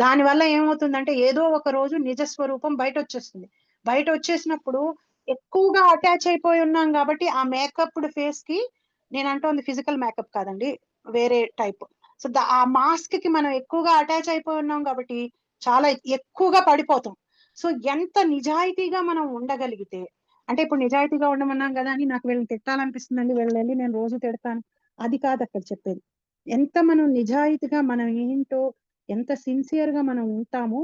దానివల్ల ఏమవుతుందంటే ఏదో ఒక రోజు నిజ స్వరూపం బయట వచ్చేస్తుంది. బయట వచ్చేసినప్పుడు ఎక్కువగా అటాచ్ అయిపోయి ఉన్నాం కాబట్టి ఆ మేకప్డ్ ఫేస్ కి, నేను అంటోంది ఫిజికల్ మేకప్ కాదండి, వేరే టైప్. సో ఆ మాస్క్ కి మనం ఎక్కువగా అటాచ్ అయిపోయి ఉన్నాం కాబట్టి చాలా ఎక్కువగా పడిపోతాం. సో ఎంత నిజాయితీగా మనం ఉండగలిగితే, అంటే ఇప్పుడు నిజాయితీగా ఉండమన్నాం కదా అని నాకు వీళ్ళని తిట్టాలనిపిస్తుందండి, వెళ్ళి నేను రోజు తిడతాను, అది కాదు అక్కడ చెప్పేది. ఎంత మనం నిజాయితీగా మనం ఏంటో, ఎంత సిన్సియర్ గా మనం ఉంటామో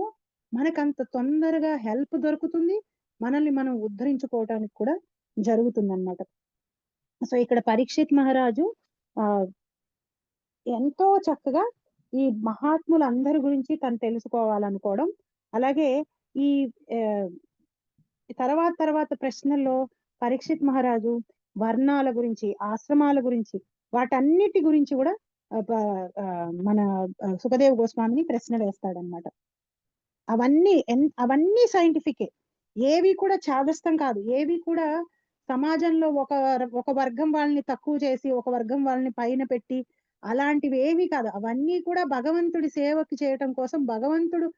మనకంత తొందరగా హెల్ప్ దొరుకుతుంది, మనల్ని మనం ఉద్ధరించుకోవడానికి కూడా జరుగుతుంది అన్నమాట. సో ఇక్కడ పరీక్షిత్ మహారాజు ఆ ఎంతో చక్కగా ఈ మహాత్ములందరి గురించి తను తెలుసుకోవాలనుకోవడం, అలాగే ఈ తర్వాత ప్రశ్నల్లో పరీక్షిత్ మహారాజు వర్ణాల గురించి, ఆశ్రమాల గురించి, వాటన్నిటి గురించి కూడా మన సుఖదేవ్ గోస్వామిని ప్రశ్న వేస్తాడనమాట. అవన్నీ సైంటిఫికే, ఏవి కూడా చాదస్తం కాదు, ఏవి కూడా సమాజంలో ఒక వర్గం వాళ్ళని తక్కువ చేసి ఒక వర్గం వాళ్ళని పైన పెట్టి అలాంటివి ఏవి కాదు. అవన్నీ కూడా భగవంతుడి సేవకి చేయటం కోసం భగవంతుడు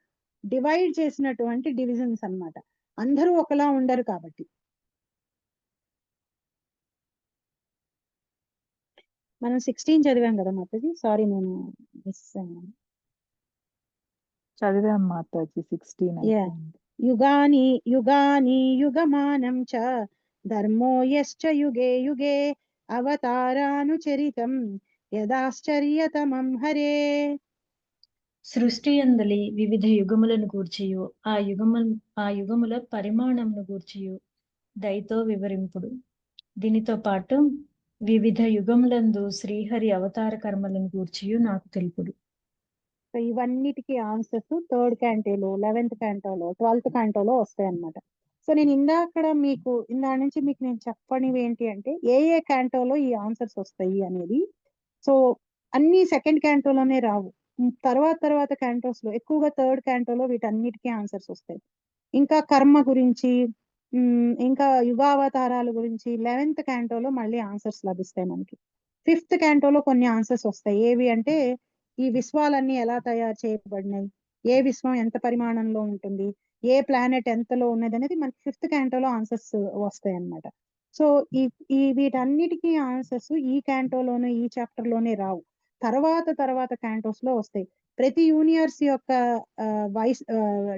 డివైడ్ చేసినటువంటి డివిజన్స్ అన్నమాట. అందరూ ఒకలా ఉండరు కాబట్టి. మనం 16 చదివాం కదా మాతాజీ, సారీ నేను మిస్ అయ్యాను. చదివాం మాతాజీ 16. యుగాని యుగాని యుగమానం చ ధర్మో యశ్చ యుగే యుగే అవతారానుచరితం యదాశ్చర్యతమం హరే. సృష్టి అందలి వివిధ యుగములను గూర్చియు ఆ యుగముల పరిమాణమును గూర్చియు దయతో వివరింపుడు. దీనితో పాటు వివిధ యుగములందు శ్రీహరి అవతార కర్మలను గూర్చియు నాకు తెలుపుడు. సో ఇవన్నిటికీ ఆన్సర్స్ 3rd క్యాంటోలో, 11th క్యాంటోలో, 12th క్యాంటోలో వస్తాయి అన్నమాట. సో నేను ఇందా నుంచి మీకు నేను చెప్పనివి ఏంటి అంటే ఏ క్యాంటోలో ఈ ఆన్సర్స్ వస్తాయి అనేది. సో అన్ని 2nd క్యాంటోలోనే రావు, తర్వాత క్యాంటోస్ లో ఎక్కువగా 3rd క్యాంటోలో వీటన్నిటికీ ఆన్సర్స్ వస్తాయి. ఇంకా కర్మ గురించి, ఇంకా యుగావతారాల గురించి 11th క్యాంటోలో మళ్ళీ ఆన్సర్స్ లభిస్తాయి మనకి. 5th క్యాంటోలో కొన్ని ఆన్సర్స్ వస్తాయి. ఏవి అంటే ఈ విశ్వాలన్నీ ఎలా తయారు చేయబడినాయి, ఏ విశ్వం ఎంత పరిమాణంలో ఉంటుంది, ఏ ప్లానెట్ ఎంతలో ఉన్నది అనేది మనకి 5th క్యాంటోలో ఆన్సర్స్ వస్తాయి అన్నమాట. సో ఈ వీటన్నిటికీ ఆన్సర్స్ ఈ క్యాంటోలోనే, ఈ చాప్టర్ లోనే రావు, తర్వాత క్యాంటోస్ లో వస్తాయి. ప్రతి యూనివర్స్ యొక్క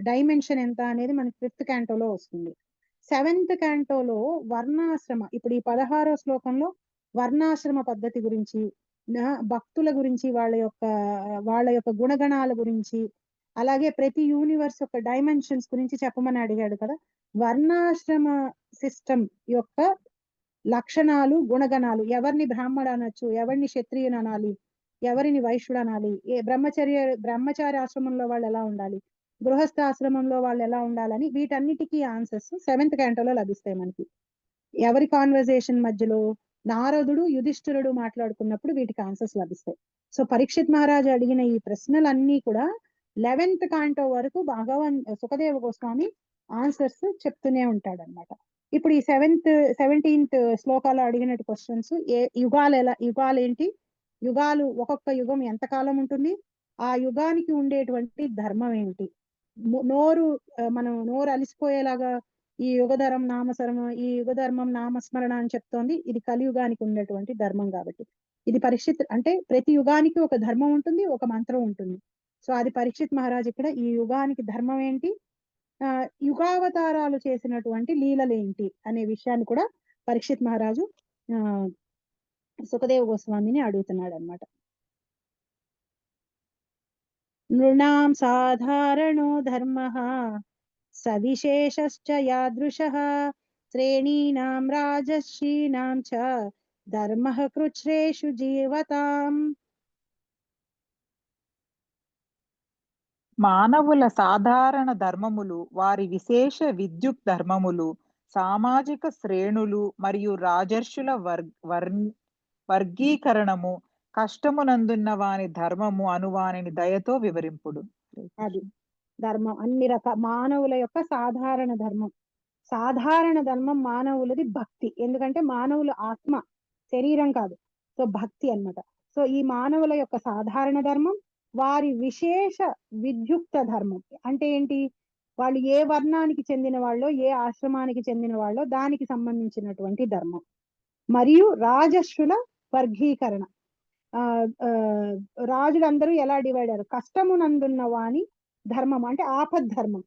డైమెన్షన్ ఎంత అనేది మనకి 5th క్యాంటోలో వస్తుంది. 7th క్యాంటోలో వర్ణాశ్రమ, ఇప్పుడు ఈ 16వ శ్లోకంలో వర్ణాశ్రమ పద్ధతి గురించి, భక్తుల గురించి, వాళ్ళ యొక్క గుణగణాల గురించి, అలాగే ప్రతి యూనివర్స్ యొక్క డైమెన్షన్స్ గురించి చెప్పమని అడిగాడు కదా. వర్ణాశ్రమ సిస్టమ్ యొక్క లక్షణాలు, గుణగణాలు, ఎవరిని బ్రాహ్మడు అనొచ్చు, ఎవరిని క్షత్రియుని అనాలి, ఎవరిని వైశ్యుడు అనాలి, బ్రహ్మచారి ఆశ్రమంలో వాళ్ళు ఎలా ఉండాలి, గృహస్థ ఆశ్రమంలో వాళ్ళు ఎలా ఉండాలని వీటన్నిటికీ ఆన్సర్స్ 7th క్యాంటోలో లభిస్తాయి మనకి. ఎవరి కాన్వర్సేషన్ మధ్యలో నారదుడు యుధిష్ఠిరుడు మాట్లాడుకున్నప్పుడు వీటికి ఆన్సర్స్ లభిస్తాయి. సో పరీక్షిత్ మహారాజు అడిగిన ఈ ప్రశ్నలన్నీ కూడా 11th క్యాంటో వరకు సుఖదేవ గోస్వామి ఆన్సర్స్ చెప్తూనే ఉంటాడు అనమాట. ఇప్పుడు ఈ 17th శ్లోకాలు అడిగిన క్వశ్చన్స్, యుగాలు ఏంటి, యుగాలు, ఒక్కొక్క యుగం ఎంత కాలం ఉంటుంది, ఆ యుగానికి ఉండేటువంటి ధర్మం ఏంటి, మనం నోరు అలిసిపోయేలాగా ఈ యుగధర్మం నామస్మరణ అని చెప్తోంది. ఇది కలియుగానికి ఉన్నటువంటి ధర్మం కాబట్టి. ఇది పరీక్షిత్ అంటే ప్రతి యుగానికి ఒక ధర్మం ఉంటుంది, ఒక మంత్రం ఉంటుంది. సో అది పరీక్షిత్ మహారాజ్ ఇక్కడ ఈ యుగానికి ధర్మం ఏంటి, యుగావతారాలు చేసినటువంటి లీలలేంటి అనే విషయాన్ని కూడా పరీక్షిత్ మహారాజు సుఖదేవ గోస్వామిని అడుగుతున్నాడు అన్నమాట. నృణాం సాధారణో ధర్మః సవిశేషశ్చ యాదృశః శ్రేణీనాం రాజర్షీణాం చ ధర్మః కృచ్ఛ్రేషు జీవతాం. మానవుల సాధారణ ధర్మములు, వారి విశేష విద్యుత్ ధర్మములు, సామాజిక శ్రేణులు మరియు రాజర్షుల వర్గీకరణము, కష్టమునందున్న వాని ధర్మము అనువానిని దయతో వివరింపుడు. అది ధర్మం, అన్ని మానవుల యొక్క సాధారణ ధర్మం. సాధారణ ధర్మం మానవులది భక్తి. ఎందుకంటే మానవులు ఆత్మ, శరీరం కాదు. సో భక్తి అన్నమాట. సో ఈ మానవుల యొక్క సాధారణ ధర్మం, వారి విశేష విద్యుక్త ధర్మం అంటే ఏంటి, వాళ్ళు ఏ వర్ణానికి చెందిన వాళ్ళో, ఏ ఆశ్రమానికి చెందిన వాళ్ళో దానికి సంబంధించినటువంటి ధర్మం. మరియు రాజర్షుల వర్గీకరణ. రాజులందరూ ఎలా డివైడ్ అయ్యారు, కష్టమునందున్న వాని ధర్మం అంటే ఆపద్ధర్మం.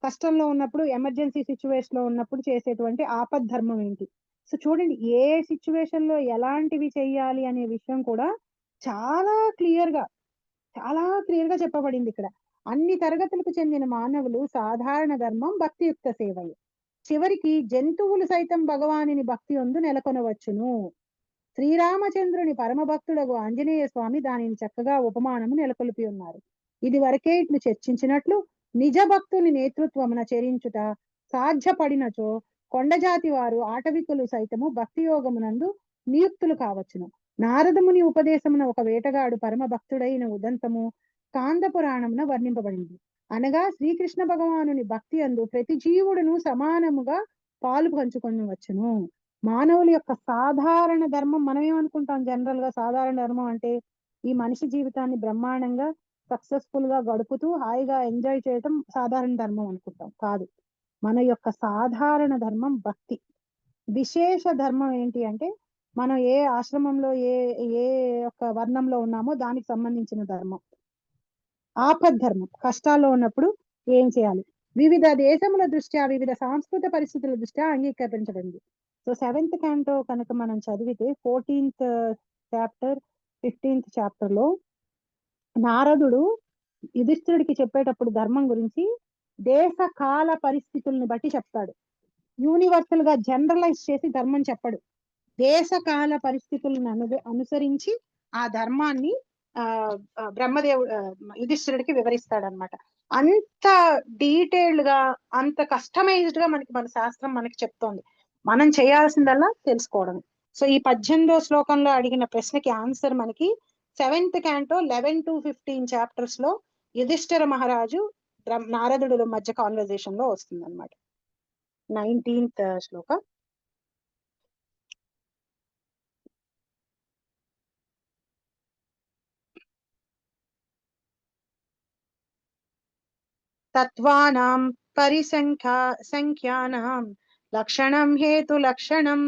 కష్టంలో ఉన్నప్పుడు, ఎమర్జెన్సీ సిచ్యువేషన్ లో ఉన్నప్పుడు చేసేటువంటి ఆపద్ధర్మం ఏంటి. సో చూడండి, ఏ సిచ్యువేషన్ లో ఎలాంటివి చెయ్యాలి అనే విషయం కూడా చాలా క్లియర్ గా చెప్పబడింది ఇక్కడ. అన్ని తరగతులకు చెందిన మానవులు సాధారణ ధర్మం భక్తియుక్త సేవలు. చివరికి జంతువులు సైతం భగవానుని భక్తి యందు నెలకొనవచ్చును. శ్రీరామచంద్రుని పరమ భక్తుడగు ఆంజనేయ స్వామి దానిని చక్కగా ఉపమానము నెలకొల్పి ఉన్నారు. ఇది వరకే ఇట్లు చర్చించినట్లు నిజ భక్తుని నేతృత్వమున చరించుట సాధ్యపడినచో కొండజాతి వారు ఆటవికులు సైతము భక్తి యోగమునందు నియుక్తులు కావచ్చును. నారదముని ఉపదేశమున ఒక వేటగాడు పరమ భక్తుడైన ఉదంతము కాంద పురాణమున వర్ణింపబడింది. అనగా శ్రీకృష్ణ భగవానుని భక్తి అందు ప్రతి జీవుడును సమానముగా పాలు పంచుకొనవచ్చును. మానవుల యొక్క సాధారణ ధర్మం, మనం ఏమనుకుంటాం జనరల్ గా, సాధారణ ధర్మం అంటే ఈ మనిషి జీవితాన్ని బ్రహ్మాండంగా సక్సెస్ఫుల్ గా గడుపుతూ హాయిగా ఎంజాయ్ చేయటం సాధారణ ధర్మం అనుకుంటాం. కాదు, మన యొక్క సాధారణ ధర్మం భక్తి. విశేష ధర్మం ఏంటి అంటే మనం ఏ ఆశ్రమంలో ఏ ఏ యొక్క వర్ణంలో ఉన్నామో దానికి సంబంధించిన ధర్మం. ఆపద్ధర్మం, కష్టాల్లో ఉన్నప్పుడు ఏం చేయాలి, వివిధ దేశముల దృష్ట్యా, వివిధ సాంస్కృతిక పరిస్థితుల దృష్ట్యా అంగీకరించబడింది. సో 7th canto కనుక మనం చదివితే 14th చాప్టర్ 15th చాప్టర్ లో నారదుడు యుధిష్ఠిరుడికి చెప్పేటప్పుడు ధర్మం గురించి దేశ కాల పరిస్థితుల్ని బట్టి చెప్తాడు. యూనివర్సల్ గా జనరలైజ్ చేసి ధర్మం చెప్పడు. దేశ కాల పరిస్థితులను అనుసరించి ఆ ధర్మాన్ని బ్రహ్మదేవుడు యుధిష్ఠిరుడికి వివరిస్తాడనమాట. అంత డీటెయిల్డ్ గా, అంత కస్టమైజ్డ్ గా మన శాస్త్రం మనకి చెప్తోంది. మనం చేయాల్సిందల్లా తెలుసుకోవడం. సో ఈ 18వ శ్లోకంలో అడిగిన ప్రశ్నకి ఆన్సర్ మనకి 7th canto 11 to 15 చాప్టర్స్ లో యుధిష్ఠిర మహారాజు నారదుడుల మధ్య కాన్వర్జేషన్ లో వస్తుంది అనమాట. 19th శ్లోక. తత్వానాం సంఖ్యానాం లక్షణం హేతు లక్షణం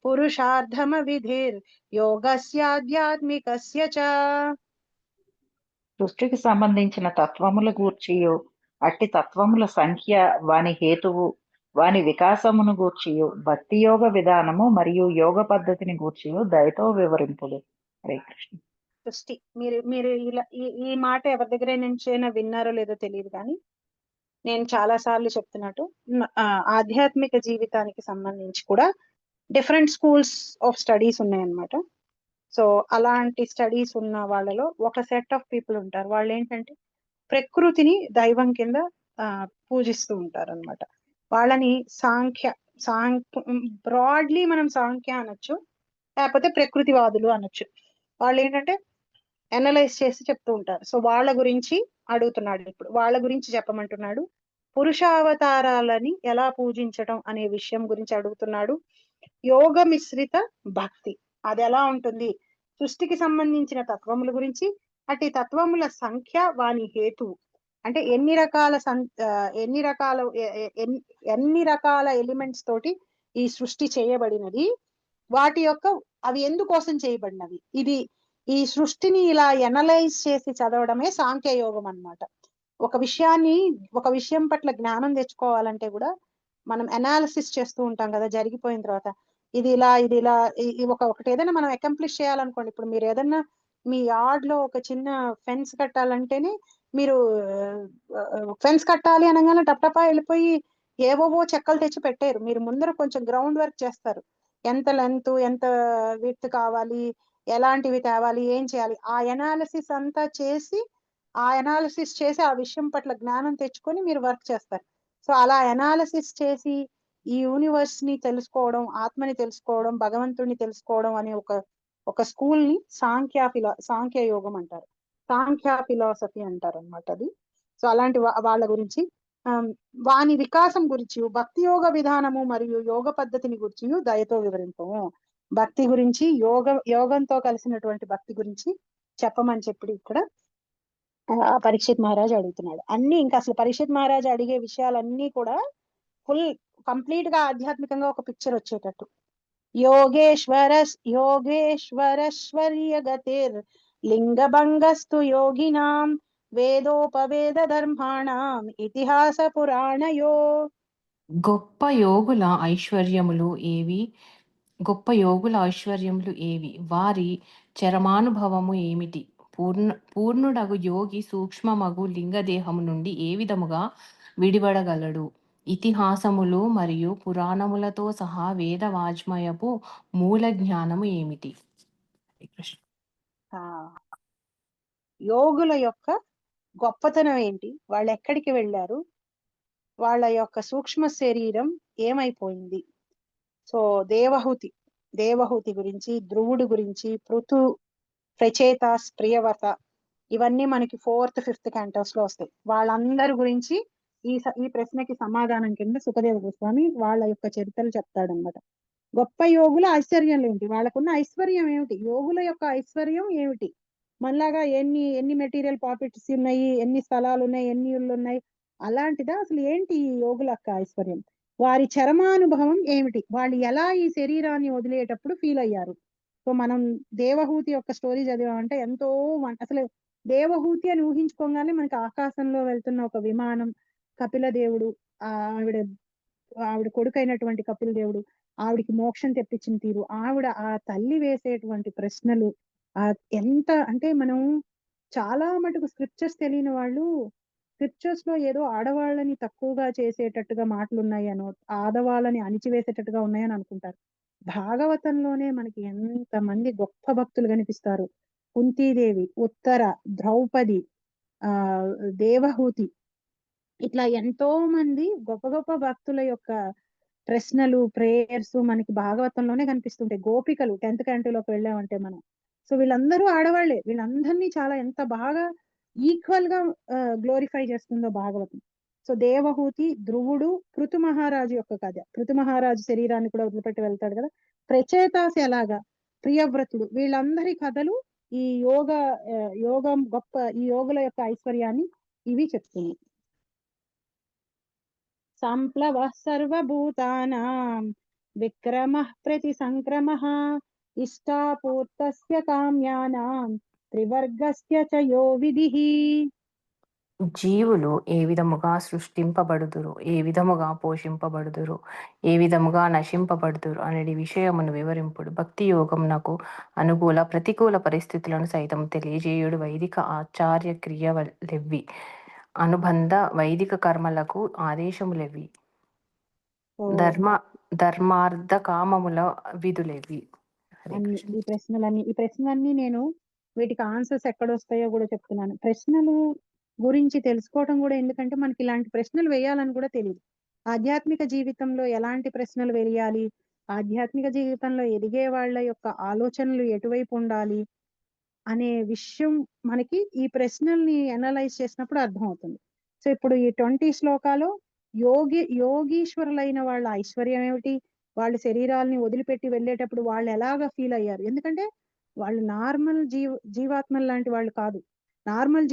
పురుషార్థమ విధిర్ యోగస్యాధ్యాత్మికస్య చ. సృష్టికి సంబంధించిన తత్వముల గూర్చియు, అట్టి తత్వముల సంఖ్య, వాని హేతువు, వాని వికాసమును గూర్చియు, భక్తి యోగ విధానము మరియు యోగ పద్ధతిని గూర్చియు దయతో వివరింపుడు. హరే కృష్ణ. సృష్టి, మీరు ఇలా ఈ మాట ఎవరి దగ్గర నుంచైనా విన్నారో లేదో తెలియదు, కానీ నేను చాలా సార్లు చెప్తున్నట్టు ఆధ్యాత్మిక జీవితానికి సంబంధించి కూడా డిఫరెంట్ స్కూల్స్ ఆఫ్ స్టడీస్ ఉన్నాయన్నమాట. సో అలాంటి స్టడీస్ ఉన్న వాళ్ళలో ఒక సెట్ ఆఫ్ పీపుల్ ఉంటారు. వాళ్ళు ఏంటంటే ప్రకృతిని దైవం కింద పూజిస్తూ ఉంటారు అనమాట. వాళ్ళని సాంఖ్య బ్రాడ్లీ మనం సాంఖ్య అనొచ్చు, లేకపోతే ప్రకృతివాదులు అనొచ్చు. వాళ్ళు ఏంటంటే అనలైజ్ చేసి చెప్తూ ఉంటారు. సో వాళ్ళ గురించి అడుగుతున్నాడు ఇప్పుడు, వాళ్ళ గురించి చెప్పమంటున్నాడు. పురుషావతారాలని ఎలా పూజించడం అనే విషయం గురించి అడుగుతున్నాడు. యోగ మిశ్రిత భక్తి అది ఎలా ఉంటుంది, సృష్టికి సంబంధించిన తత్వముల గురించి, అట్టి తత్వముల సంఖ్య, వాని హేతు అంటే ఎన్ని రకాల ఎలిమెంట్స్ తోటి ఈ సృష్టి చేయబడినది, వాటి యొక్క అవి ఎందుకోసం చేయబడినవి. ఇది ఈ సృష్టిని ఇలా ఎనలైజ్ చేసి చదవడమే సాంఖ్య యోగం అన్నమాట. ఒక విషయం పట్ల జ్ఞానం తెచ్చుకోవాలంటే కూడా మనం అనాలిసిస్ చేస్తూ ఉంటాం కదా, జరిగిపోయిన తర్వాత ఇది ఇలా ఒకటి ఏదైనా మనం అకంప్లిష్ చేయాలనుకోండి. ఇప్పుడు మీరు ఏదన్నా మీ యార్డ్ లో ఒక చిన్న ఫెన్స్ కట్టాలంటేనే, మీరు ఫెన్స్ కట్టాలి అనగానే టప్టపా వెళ్ళిపోయి ఏవోవో చెక్కలు తెచ్చి పెట్టారు. మీరు ముందర కొంచెం గ్రౌండ్ వర్క్ చేస్తారు. ఎంత లెంత్, ఎంత విడ్త్ కావాలి, ఎలాంటివి తేవాలి, ఏం చేయాలి, ఆ ఎనాలిసిస్ అంతా చేసి ఆ విషయం పట్ల జ్ఞానం తెచ్చుకొని మీరు వర్క్ చేస్తారు. సో అలా ఎనాలిసిస్ చేసి ఈ యూనివర్స్ ని తెలుసుకోవడం, ఆత్మని తెలుసుకోవడం, భగవంతుడిని తెలుసుకోవడం అనే ఒక స్కూల్ ని సాంఖ్య యోగం అంటారు, సాంఖ్య ఫిలాసఫీ అంటారు అనమాట అది. సో అలాంటి వాళ్ళ గురించి వాని వికాసం గురించి, భక్తి యోగ విధానము మరియు యోగ పద్ధతిని గురించి దయతో వివరింపము. భక్తి గురించి, యోగంతో కలిసినటువంటి భక్తి గురించి చెప్పమని చెప్పి ఇక్కడ పరీక్షిత్ మహారాజ్ అడుగుతున్నాడు. అన్ని ఇంకా అసలు పరీక్షిత్ మహారాజ్ అడిగే విషయాలన్నీ కూడా ఫుల్ కంప్లీట్ గా ఆధ్యాత్మికంగా ఒక పిక్చర్ వచ్చేటట్టు. యోగేశ్వరశ్వర్య గతిర్ లింగభంగస్తు యోగినాం వేదోపవేద ధర్మాణం ఇతిహాస పురాణయో. గొప్ప యోగుల ఐశ్వర్యములు ఏవి, వారి చరమానుభవము ఏమిటి, పూర్ణుడగు యోగి సూక్ష్మమగు లింగదేహము నుండి ఏ విధముగా విడివడగలడు, ఇతిహాసములు మరియు పురాణములతో సహా వేద వాజ్మయపు మూల జ్ఞానము ఏమిటి. యోగుల యొక్క గొప్పతనం ఏంటి, వాళ్ళు ఎక్కడికి వెళ్ళారు, వాళ్ళ యొక్క సూక్ష్మ శరీరం ఏమైపోయింది. సో దేవహూతి గురించి, ధ్రువుడు గురించి, ప్రచేతాస్, ప్రియవత, ఇవన్నీ మనకి 4th 5th cantos లో వస్తాయి. వాళ్ళందరి గురించి ఈ ప్రశ్నకి సమాధానం కింద సుఖదేవ గోస్వామి వాళ్ళ యొక్క చరిత్రలు చెప్తాడనమాట. గొప్ప యోగుల ఐశ్వర్యం ఏంటి, వాళ్ళకున్న ఐశ్వర్యం ఏమిటి, యోగుల యొక్క ఐశ్వర్యం ఏమిటి, మనలాగా ఎన్ని మెటీరియల్ ప్రాపర్టీస్ ఉన్నాయి, ఎన్ని స్థలాలు ఉన్నాయి, ఎన్ని ఇళ్ళు ఉన్నాయి, అలాంటిదా అసలు ఏంటి ఈ యోగుల యొక్క ఐశ్వర్యం, వారి చరమానుభవం ఏమిటి, వాళ్ళు ఎలా ఈ శరీరాన్ని వదిలేటప్పుడు ఫీల్ అయ్యారు. సో మనం దేవహూతి యొక్క స్టోరీ చదివామంటే ఎంతో అసలు దేవహూతి అని ఊహించుకోగానే మనకి ఆకాశంలో వెళ్తున్న ఒక విమానం, కపిల దేవుడు, ఆవిడ కొడుకు అయినటువంటి కపిల దేవుడు ఆవిడికి మోక్షం తెప్పించిన తీరు, ఆవిడ ఆ తల్లి వేసేటువంటి ప్రశ్నలు, ఎంత అంటే మనం చాలా మటుకు స్క్రిప్చర్స్ తెలియని వాళ్ళు స్క్రిప్చర్స్ లో ఏదో ఆడవాళ్ళని తక్కువగా చేసేటట్టుగా మాటలు ఉన్నాయనో, ఆడవాళ్ళని అణిచివేసేటట్టుగా ఉన్నాయని అనుకుంటారు. భాగవతంలోనే మనకి ఎంతమంది గొప్ప భక్తులు కనిపిస్తారు. కుంతీదేవి, ఉత్తర, ద్రౌపది, దేవహూతి, ఇట్లా ఎంతో మంది గొప్ప గొప్ప భక్తుల యొక్క ప్రశ్నలు, ప్రేయర్స్ మనకి భాగవతంలోనే కనిపిస్తుంటాయి. గోపికలు 10th cantoలోకి వెళ్ళామంటే మనం, సో వీళ్ళందరూ ఆడవాళ్లే, వీళ్ళందరినీ చాలా ఎంత బాగా ఈక్వల్ గా గ్లోరిఫై చేస్తుందో భాగవతం. సో దేవహూతి, ధ్రువుడు, పృథు మహారాజు యొక్క కథ, పృథు మహారాజు శరీరాన్ని కూడా వదిలిపెట్టి వెళ్తాడు కదా, ప్రచేతాస్ ఎలాగా, ప్రియవ్రతుడు, వీళ్ళందరి కథలు ఈ యోగం గొప్ప, ఈ యోగుల యొక్క ఐశ్వర్యాన్ని ఇవి చెప్తుంది. సంప్లవ సర్వభూతానాం విక్రమః ప్రతి సంక్రమః ఇష్టాపూర్తస్య కామ్యానాం త్రివర్గస్య చ యో విధిః. జీవులు ఏ విధముగా సృష్టింపబడుదురు, ఏ విధముగా పోషింపబడుదురు, ఏ విధముగా నశింపబడుదురు అనేది విషయమును వివరింపుడు. భక్తి యోగమునకు అనుకూల ప్రతికూల పరిస్థితులను సైతం తెలియజేయుడు వైదిక ఆచార్య క్రియలెవ్వి, అనుబంధ వైదిక కర్మలకు ఆదేశములెవ్వి, ధర్మార్థ కామముల విధులెవ్వి. ఈ ప్రశ్నలన్నీ నేను వీటికి ఆన్సర్స్ ఎక్కడొస్తాయో కూడా చెప్తున్నాను. ప్రశ్నలు గురించి తెలుసుకోవడం కూడా, ఎందుకంటే మనకి ఇలాంటి ప్రశ్నలు వేయాలని కూడా తెలియదు. ఆధ్యాత్మిక జీవితంలో ఎలాంటి ప్రశ్నలు వేయాలి, ఆధ్యాత్మిక జీవితంలో ఎదిగే వాళ్ళ యొక్క ఆలోచనలు ఎటువైపు ఉండాలి అనే విషయం మనకి ఈ ప్రశ్నల్ని అనలైజ్ చేసినప్పుడు అర్థమవుతుంది. సో ఇప్పుడు ఈ 20 శ్లోకాలు యోగీశ్వరులైన వాళ్ళ ఐశ్వర్యం ఏమిటి, వాళ్ళ శరీరాలని వదిలిపెట్టి వెళ్ళేటప్పుడు వాళ్ళు ఎలాగా ఫీల్ అయ్యారు, ఎందుకంటే వాళ్ళు నార్మల్ జీవాత్మలు లాంటి వాళ్ళు కాదు. నార్మల్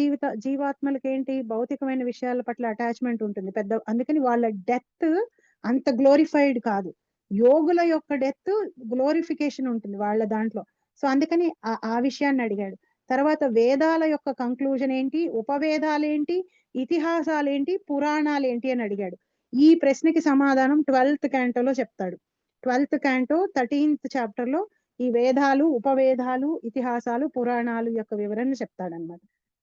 జీవాత్మలకి ఏంటి, భౌతికమైన విషయాల పట్ల అటాచ్మెంట్ ఉంటుంది పెద్ద, అందుకని వాళ్ళ డెత్ అంత గ్లోరిఫైడ్ కాదు. యోగుల యొక్క డెత్ గ్లోరిఫికేషన్ ఉంటుంది వాళ్ళ దాంట్లో. సో అందుకని ఆ విషయాన్ని అడిగాడు. తర్వాత వేదాల యొక్క కంక్లూజన్ ఏంటి, ఉపవేదాలేంటి, ఇతిహాసాలేంటి, పురాణాలేంటి అని అడిగాడు. ఈ ప్రశ్నకి సమాధానం 12th cantoలో చెప్తాడు. 12th canto 13th chapter లో ఈ వేదాలు, ఉపవేదాలు, ఇతిహాసాలు, పురాణాలు యొక్క వివరణ చెప్తాడనమాట.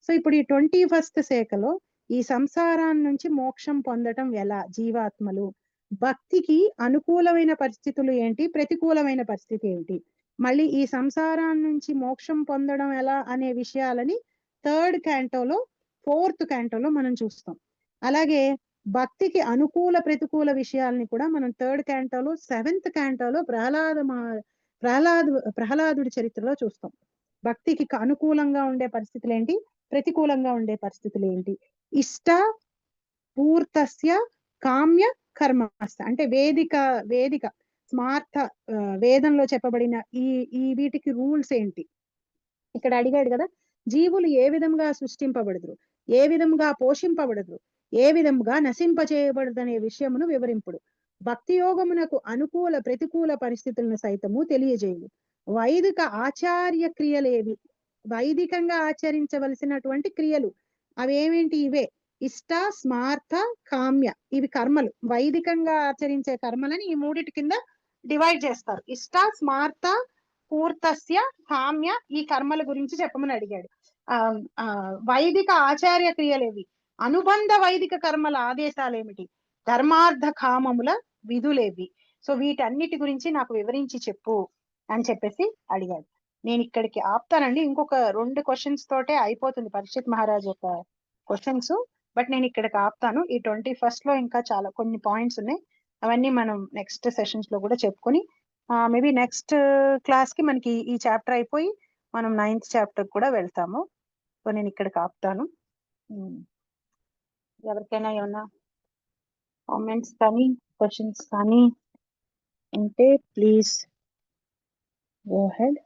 సో ఇప్పుడు ఈ 21st శాఖలో ఈ సంసారాన్ని నుంచి మోక్షం పొందటం ఎలా, జీవాత్మలు భక్తికి అనుకూలమైన పరిస్థితులు ఏంటి, ప్రతికూలమైన పరిస్థితి ఏంటి, మళ్ళీ ఈ సంసారాన్ని నుంచి మోక్షం పొందడం ఎలా అనే విషయాలని 3rd క్యాంటోలో 4th క్యాంటోలో మనం చూస్తాం. అలాగే భక్తికి అనుకూల ప్రతికూల విషయాలని కూడా మనం 3rd క్యాంటోలో 7th క్యాంటోలో ప్రహ్లాదుడి చరిత్రలో చూస్తాం. భక్తికి అనుకూలంగా ఉండే పరిస్థితులు ఏంటి, ప్రతికూలంగా ఉండే పరిస్థితులు ఏంటి. ఇష్ట పూర్తస్య కామ్య కర్మస్య అంటే వేదిక స్మార్థ వేదంలో చెప్పబడిన ఈ వీటికి రూల్స్ ఏంటి. ఇక్కడ అడిగాడు కదా, జీవులు ఏ విధంగా సృష్టింపబడుదురు, ఏ విధంగా పోషింపబడుదురు, ఏ విధంగా నశింపచేయబడుదనే విషయమును వివరింపుడు. భక్తి యోగమునకు అనుకూల ప్రతికూల పరిస్థితులను సైతము తెలియజేయుడు. వైదిక ఆచార్య క్రియలేవి, వైదికంగా ఆచరించవలసినటువంటి క్రియలు అవేమేంటి, ఇవే ఇష్ట స్మార్థ కామ్య. ఇవి కర్మలు, వైదికంగా ఆచరించే కర్మలని ఈ మూడిటి కింద డివైడ్ చేస్తారు. ఇష్ట స్మార్థ పూర్తస్య కామ్య ఈ కర్మల గురించి చెప్పమని అడిగాడు. వైదిక ఆచార్య క్రియలేవి, అనుబంధ వైదిక కర్మల ఆదేశాలు ఏమిటి, ధర్మార్థ కామముల విధులేవి. సో వీటన్నిటి గురించి నాకు వివరించి చెప్పు అని చెప్పేసి అడిగాడు. నేను ఇక్కడికి ఆపుతానండి. ఇంకొక 2 క్వశ్చన్స్ తోటే అయిపోతుంది పరీక్షిత్ మహారాజ్ యొక్క క్వశ్చన్స్. బట్ నేను ఇక్కడికి ఆపుతాను. ఈ 21st లో ఇంకా చాలా కొన్ని పాయింట్స్ ఉన్నాయి. అవన్నీ మనం నెక్స్ట్ సెషన్స్ లో కూడా చెప్పుకొని మేబీ నెక్స్ట్ క్లాస్ కి మనకి ఈ చాప్టర్ అయిపోయి మనం 9th చాప్టర్ కూడా వెళ్తాము. సో నేను ఇక్కడికి ఆపుతాను. ఎవరికైనా ఏమన్నా కామెంట్స్ కానీ క్వశ్చన్స్ కానీ ఉంటే ప్లీజ్ గో హెడ్.